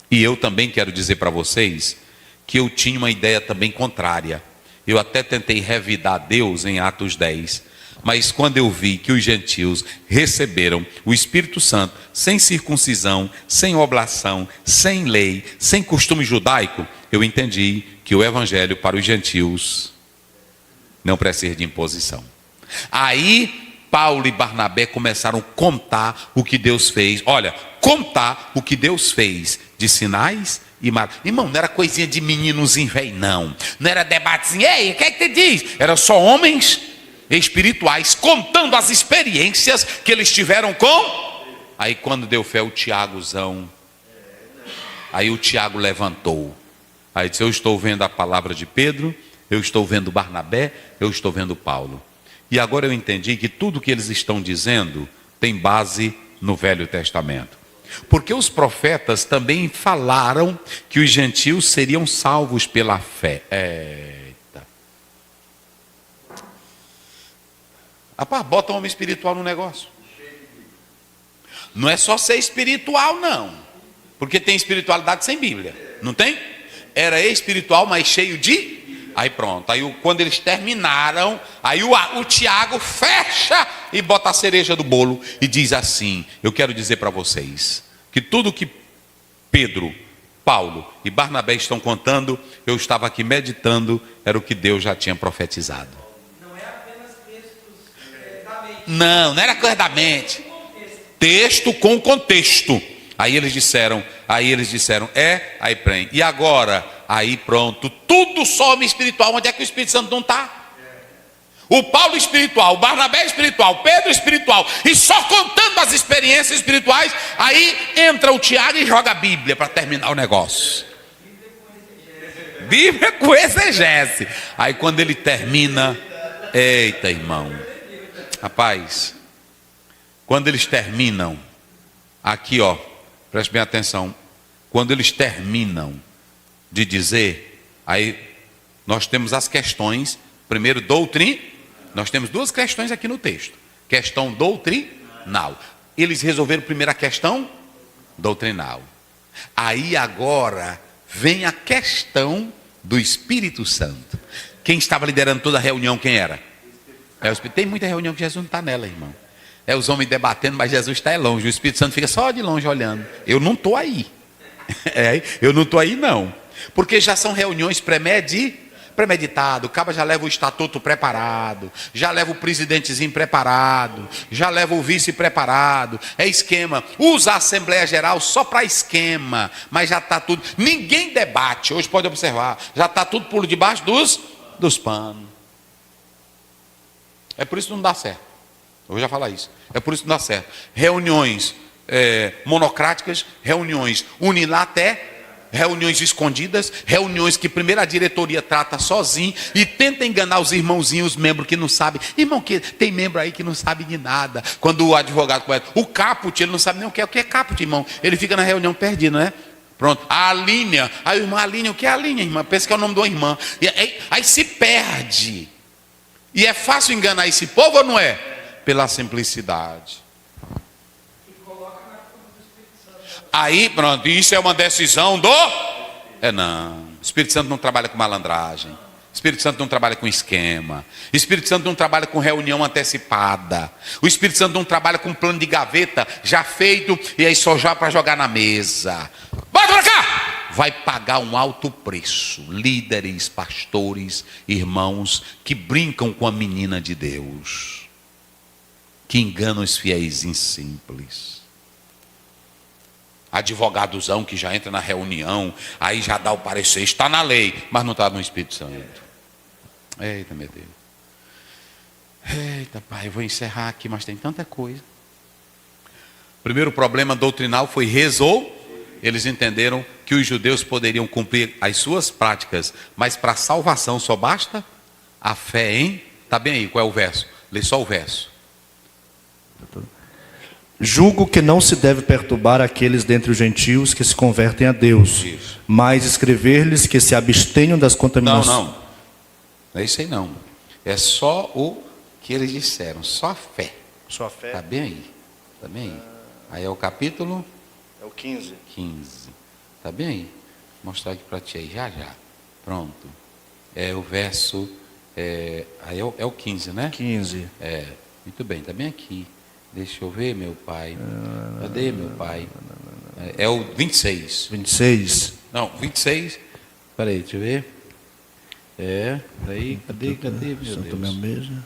E eu também quero dizer para vocês que eu tinha uma ideia também contrária. Eu até tentei revidar Deus em Atos 10. Mas quando eu vi que os gentios receberam o Espírito Santo sem circuncisão, sem oblação, sem lei, sem costume judaico, eu entendi que o evangelho para os gentios não precisa de imposição. Aí Paulo e Barnabé começaram a contar o que Deus fez. Olha, contar o que Deus fez de sinais e maravilhas. Irmão, não era coisinha de meninozinho velho, não. Não era debatezinho, ei, o que é que te diz? Era só homens espirituais contando as experiências que eles tiveram com. Aí quando deu fé o Tiagozão, aí o Tiago levantou, aí disse: eu estou vendo a palavra de Pedro, eu estou vendo Barnabé, eu estou vendo Paulo. E agora eu entendi que tudo que eles estão dizendo tem base no Velho Testamento. Porque os profetas também falaram que os gentios seriam salvos pela fé. Rapaz, bota um homem espiritual no negócio. Não é só ser espiritual, não. Porque tem espiritualidade sem Bíblia. Não tem? Era espiritual, mas cheio de... Aí pronto. Aí quando eles terminaram, aí o Tiago fecha e bota a cereja do bolo e diz assim: eu quero dizer para vocês que tudo que Pedro, Paulo e Barnabé estão contando, eu estava aqui meditando, era o que Deus já tinha profetizado. Não era coisa da mente. Texto com contexto. Aí eles disseram, aí prende. E agora? Aí pronto, tudo só homem espiritual. Onde é que o Espírito Santo não está? O Paulo espiritual, o Barnabé espiritual, Pedro espiritual. E só contando as experiências espirituais. Aí entra o Tiago e joga a Bíblia para terminar o negócio. Bíblia com exegese. Aí quando ele termina, eita irmão, rapaz, quando eles terminam, aqui ó, preste bem atenção, quando eles terminam de dizer, aí nós temos as questões, primeiro nós temos duas questões aqui no texto, questão doutrinal, eles resolveram primeiro a questão doutrinal, aí agora vem a questão do Espírito Santo. Quem estava liderando toda a reunião, quem era? Tem muita reunião que Jesus não está nela, irmão. É os homens debatendo, mas Jesus está longe. O Espírito Santo fica só de longe olhando. Eu não estou aí. Eu não estou aí não. Porque já são reuniões premeditado. O cabo já leva o estatuto preparado. Já leva o presidentezinho preparado. Já leva o vice preparado. É esquema. Usa a Assembleia Geral só para esquema. Mas já está tudo. Ninguém debate. Hoje pode observar. Já está tudo por debaixo dos panos. É por isso que não dá certo. Eu vou já falar isso. É por isso que não dá certo. Reuniões monocráticas, reuniões unilaterais, reuniões escondidas, reuniões que primeiro a diretoria trata sozinho e tenta enganar os irmãozinhos, os membros que não sabem. Irmão, que tem membro aí que não sabe de nada. Quando o advogado começa, o caput, ele não sabe nem o que é caput, irmão. Ele fica na reunião perdido, né? Pronto, a linha. Aí o irmão, a linha, o que é a linha, irmã? Pensa que é o nome de uma irmã. E aí se perde. E é fácil enganar esse povo ou não é? Pela simplicidade. Aí pronto, isso é uma decisão do... não, o Espírito Santo não trabalha com malandragem. O Espírito Santo não trabalha com esquema. O Espírito Santo não trabalha com reunião antecipada. O Espírito Santo não trabalha com plano de gaveta já feito e aí só já para jogar na mesa. Bota para cá! Vai pagar um alto preço. Líderes, pastores, irmãos que brincam com a menina de Deus, que enganam os fiéis simples. Advogadozão que já entra na reunião, aí já dá o parecer, está na lei, mas não está no Espírito Santo. Eita, meu Deus. Eita, pai, eu vou encerrar aqui, mas tem tanta coisa. Primeiro problema doutrinal foi resolvido. Eles entenderam que os judeus poderiam cumprir as suas práticas, mas para salvação só basta a fé em... Está bem aí, qual é o verso? Lê só o verso. Julgo que não se deve perturbar aqueles dentre os gentios que se convertem a Deus, Isso. mas escrever-lhes que se abstenham das contaminações. Não é isso aí não. É só o que eles disseram, só a fé. Sua fé Está bem aí, está bem aí. Aí é o capítulo é o 15. 15. Está bem aí? Vou mostrar aqui para ti aí, já. Pronto. É o verso, aí é o 15, né? 15. Muito bem, está bem aqui. Deixa eu ver, meu pai. Cadê, meu pai? É o 26. 26. Não, 26. Peraí, deixa eu ver. Peraí, cadê, meu Santo Deus? mesmo mesmo.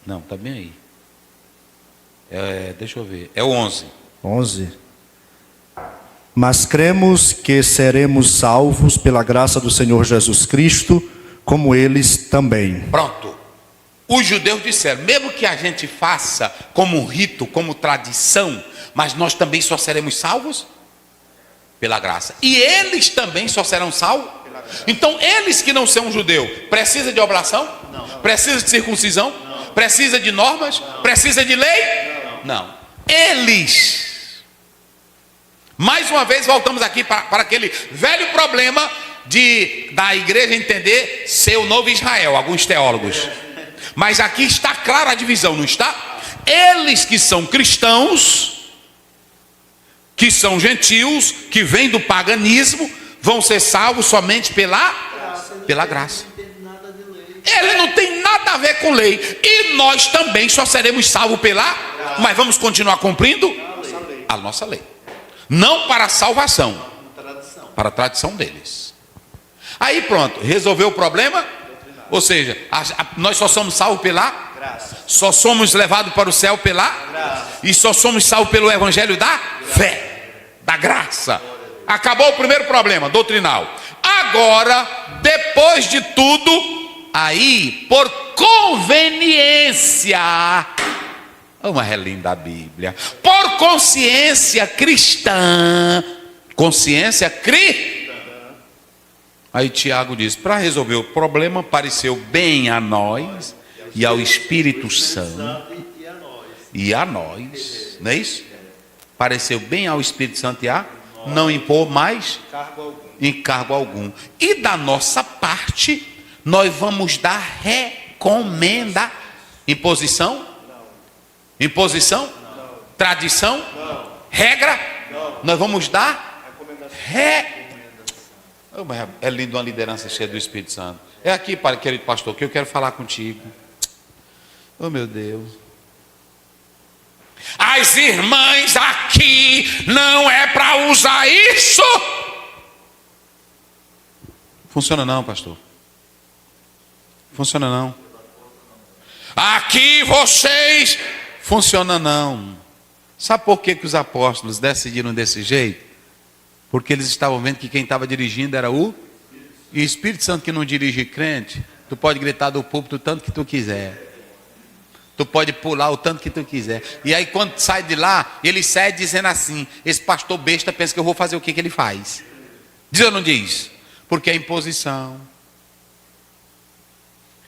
Não, está bem aí. Deixa eu ver. É o 11. 11. Mas cremos que seremos salvos pela graça do Senhor Jesus Cristo, como eles também. Pronto. Os judeus disseram, mesmo que a gente faça como um rito, como tradição, mas nós também só seremos salvos pela graça. E eles também só serão salvos? Então, eles que não são judeu, precisa de oblação? Não. Precisa de circuncisão? Não. Precisa de normas? Não. Precisa de lei? Não. Eles. Mais uma vez voltamos aqui para aquele velho problema da igreja entender ser o novo Israel, alguns teólogos. Mas aqui está clara a divisão, não está? Eles que são cristãos, que são gentios, que vêm do paganismo, vão ser salvos somente pela graça. Ele não tem nada a ver com lei. E nós também só seremos salvos mas vamos continuar cumprindo a nossa lei. Não para a salvação, para a tradição deles. Aí pronto, resolveu o problema? Ou seja, nós só somos salvos pela graça. Só somos levados para o céu pela graça. E só somos salvos pelo evangelho da fé, da graça. Acabou o primeiro problema, doutrinal. Agora, depois de tudo, aí, por conveniência, uma é linda a Bíblia, por consciência cristã, aí Tiago diz, para resolver o problema, pareceu bem a nós e ao Espírito Santo e a nós, não é isso? Pareceu bem ao Espírito Santo e a não impor mais encargo algum. E da nossa parte, nós vamos dar recomenda. Imposição? Imposição? Tradição? Regra? Nós vamos dar É lindo uma liderança cheia do Espírito Santo. É aqui, querido pastor, que eu quero falar contigo. Oh, meu Deus. As irmãs aqui não é para usar isso. Funciona não, pastor. Funciona não. Aqui vocês... Funciona não. Sabe por que os apóstolos decidiram desse jeito? Porque eles estavam vendo que quem estava dirigindo era o Espírito Santo, que não dirige crente. Tu pode gritar do púlpito o tanto que tu quiser. Tu pode pular o tanto que tu quiser. E aí quando sai de lá, ele sai dizendo assim, esse pastor besta pensa que eu vou fazer o que ele faz. Diz ou não diz? Porque é imposição.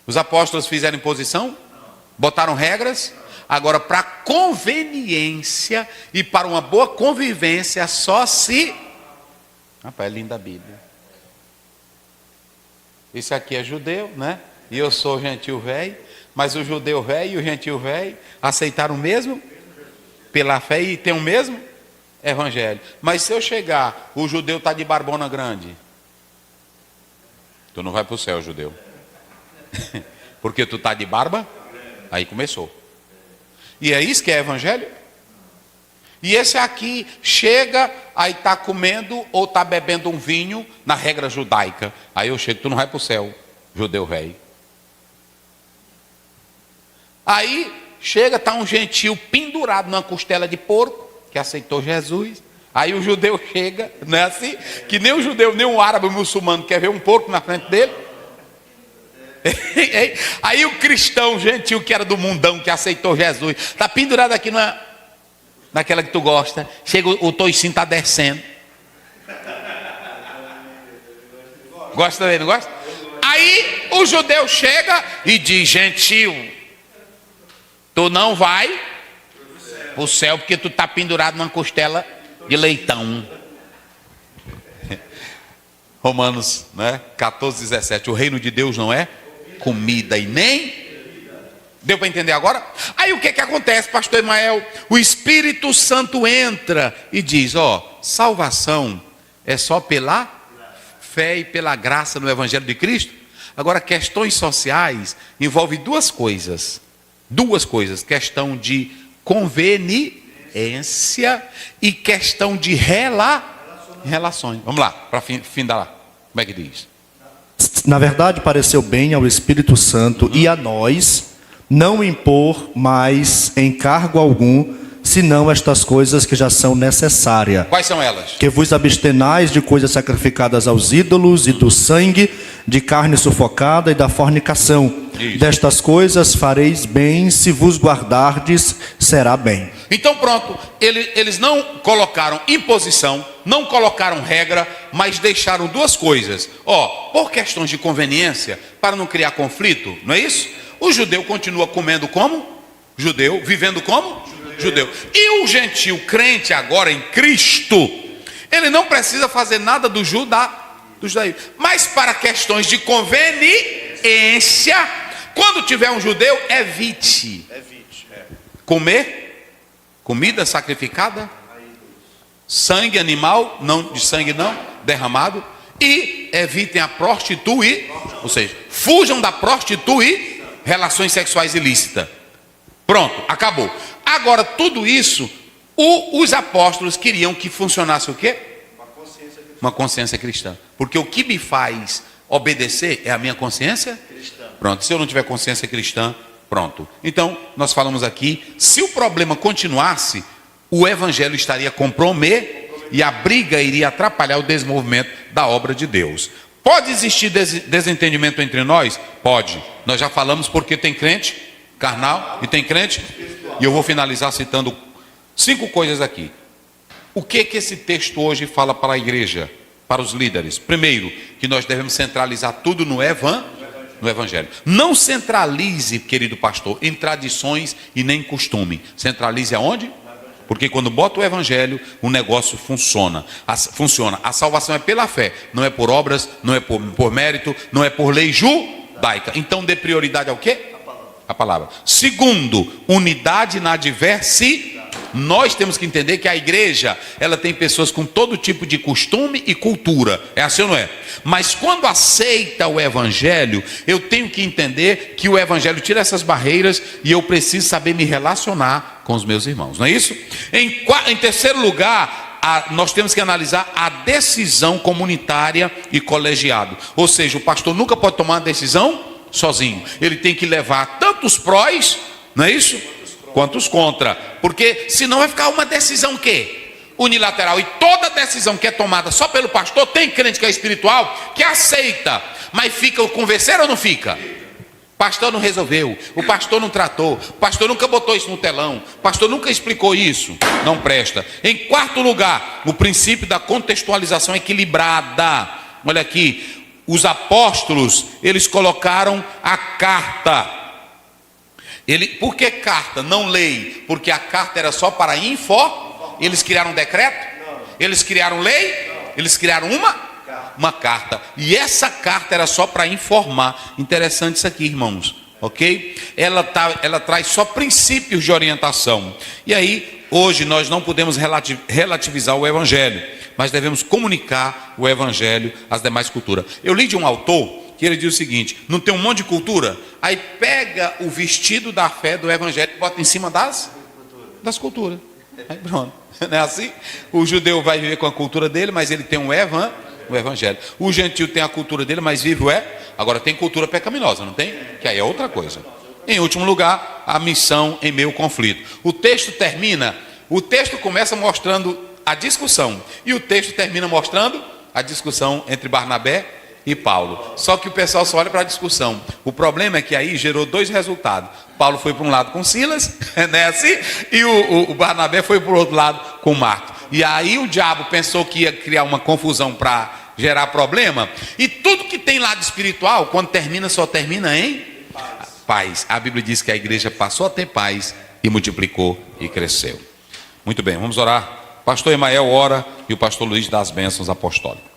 Os apóstolos fizeram imposição? Botaram regras? Agora, para conveniência e para uma boa convivência, só se... Rapaz, é linda a Bíblia. Esse aqui é judeu, né? E eu sou gentil velho. Mas o judeu velho e o gentil velho aceitaram o mesmo pela fé e tem o mesmo evangelho. Mas se eu chegar, o judeu está de barbona grande, tu não vai para o céu, judeu. Porque tu está de barba, aí começou. E é isso que é evangelho? E esse aqui chega, aí está comendo ou está bebendo um vinho na regra judaica. Aí eu chego, tu não vai para o céu, judeu velho. Aí chega, está um gentil pendurado numa costela de porco, que aceitou Jesus. Aí o judeu chega, não é assim? Que nem o judeu, nem o árabe, o muçulmano quer ver um porco na frente dele. Aí o cristão gentil que era do mundão, que aceitou Jesus, está pendurado aqui naquela que tu gosta. Chega o toicinho está descendo. Gosta também, não gosta? Aí o judeu chega e diz: gentil, tu não vai para o céu porque tu está pendurado numa costela de leitão. Romanos, né, 14, 17. O reino de Deus não é comida e nem... Deu para entender agora? Aí o que acontece, pastor Emael? O Espírito Santo entra e diz: ó, salvação é só pela fé e pela graça no Evangelho de Cristo. Agora, questões sociais envolvem duas coisas. Questão de conveniência e questão de relações. Vamos lá, para findar lá. Como é que diz? Na verdade, pareceu bem ao Espírito Santo e a nós não impor mais encargo algum, senão estas coisas que já são necessárias. Quais são elas? Que vos abstenais de coisas sacrificadas aos ídolos e do sangue, de carne sufocada e da fornicação. Isso. Destas coisas fareis bem, se vos guardardes, será bem. Então pronto, eles não colocaram imposição, não colocaram regra, mas deixaram duas coisas. Por questões de conveniência, para não criar conflito, não é isso? O judeu continua comendo como judeu, vivendo como judeu. E o gentil crente agora em Cristo, ele não precisa fazer nada do judaísmo. Mas para questões de conveniência, quando tiver um judeu, evite comer comida sacrificada, sangue animal, não de sangue não, derramado, e evitem a prostituir, ou seja, fujam da prostituir relações sexuais ilícitas. Pronto, acabou. Agora, tudo isso, os apóstolos queriam que funcionasse o quê? Uma consciência cristã. Porque o que me faz obedecer é a minha consciência cristã. Pronto, se eu não tiver consciência cristã, pronto. Então, nós falamos aqui, se o problema continuasse, o evangelho estaria comprometido e a briga iria atrapalhar o desenvolvimento da obra de Deus. Pode existir desentendimento entre nós? Pode. Nós já falamos porque tem crente carnal e tem crente. E eu vou finalizar citando 5 coisas aqui. O que esse texto hoje fala para a igreja, para os líderes? Primeiro, que nós devemos centralizar tudo no evangelho. Não centralize, querido pastor, em tradições e nem costume. Centralize aonde? Porque quando bota o evangelho, o negócio funciona. A salvação é pela fé, não é por obras, não é por mérito, não é por lei judaica. Então dê prioridade ao quê? A palavra. Segundo, unidade na diversidade. Nós temos que entender que a igreja, ela tem pessoas com todo tipo de costume e cultura. É assim ou não é? Mas quando aceita o evangelho, eu tenho que entender que o evangelho tira essas barreiras e eu preciso saber me relacionar com os meus irmãos. Não é isso? Em terceiro lugar, nós temos que analisar a decisão comunitária e colegiado. Ou seja, o pastor nunca pode tomar uma decisão sozinho. Ele tem que levar tanto os prós, não é isso? Quanto os contra. Porque senão vai ficar uma decisão que unilateral. E toda decisão que é tomada só pelo pastor, tem crente que é espiritual, que aceita. Mas fica o convencer ou não fica? O pastor não resolveu, o pastor não tratou, o pastor nunca botou isso no telão, o pastor nunca explicou isso. Não presta. Em quarto lugar, o princípio da contextualização equilibrada. Olha aqui, os apóstolos, eles colocaram a carta. Por que carta, não lei? Porque a carta era só para Eles criaram um decreto? Eles criaram lei? Eles criaram uma carta. E essa carta era só para informar. Interessante isso aqui, irmãos. Ok? Ela traz só princípios de orientação. E aí, hoje nós não podemos relativizar o evangelho, mas devemos comunicar o evangelho às demais culturas. Eu li de um autor que ele diz o seguinte: não tem um monte de cultura? Aí pega o vestido da fé do evangelho e bota em cima das culturas. Aí pronto, não é assim? O judeu vai viver com a cultura dele, mas ele tem o evangelho. O gentil tem a cultura dele, mas vive agora tem cultura pecaminosa, não tem? Que aí é outra coisa. Em último lugar, a missão em meio ao conflito. O texto começa mostrando a discussão, e o texto termina mostrando a discussão entre Barnabé e Paulo. Só que o pessoal só olha para a discussão. O problema é que aí gerou 2 resultados. Paulo foi para um lado com Silas, né, assim, e o Barnabé foi para o outro lado com Marcos. E aí o diabo pensou que ia criar uma confusão para gerar problema. E tudo que tem lado espiritual, quando termina, só termina em paz. A Bíblia diz que a igreja passou a ter paz e multiplicou e cresceu. Muito bem, vamos orar. Pastor Emael ora e o pastor Luiz dá as bênçãos apostólicas.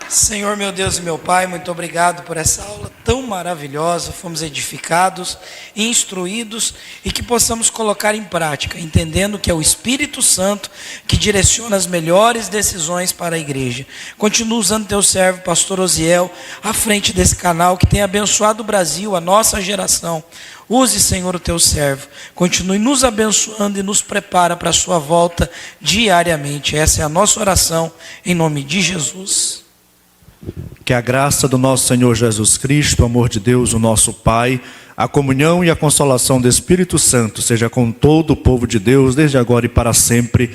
Senhor, meu Deus e meu Pai, muito obrigado por essa aula tão maravilhosa. Fomos edificados, instruídos e que possamos colocar em prática, entendendo que é o Espírito Santo que direciona as melhores decisões para a igreja. Continua usando teu servo, pastor Osiel, à frente desse canal que tem abençoado o Brasil, a nossa geração. Use, Senhor, o teu servo. Continue nos abençoando e nos prepara para a sua volta diariamente. Essa é a nossa oração, em nome de Jesus. Que a graça do nosso Senhor Jesus Cristo, o amor de Deus, o nosso Pai, a comunhão e a consolação do Espírito Santo seja com todo o povo de Deus, desde agora e para sempre.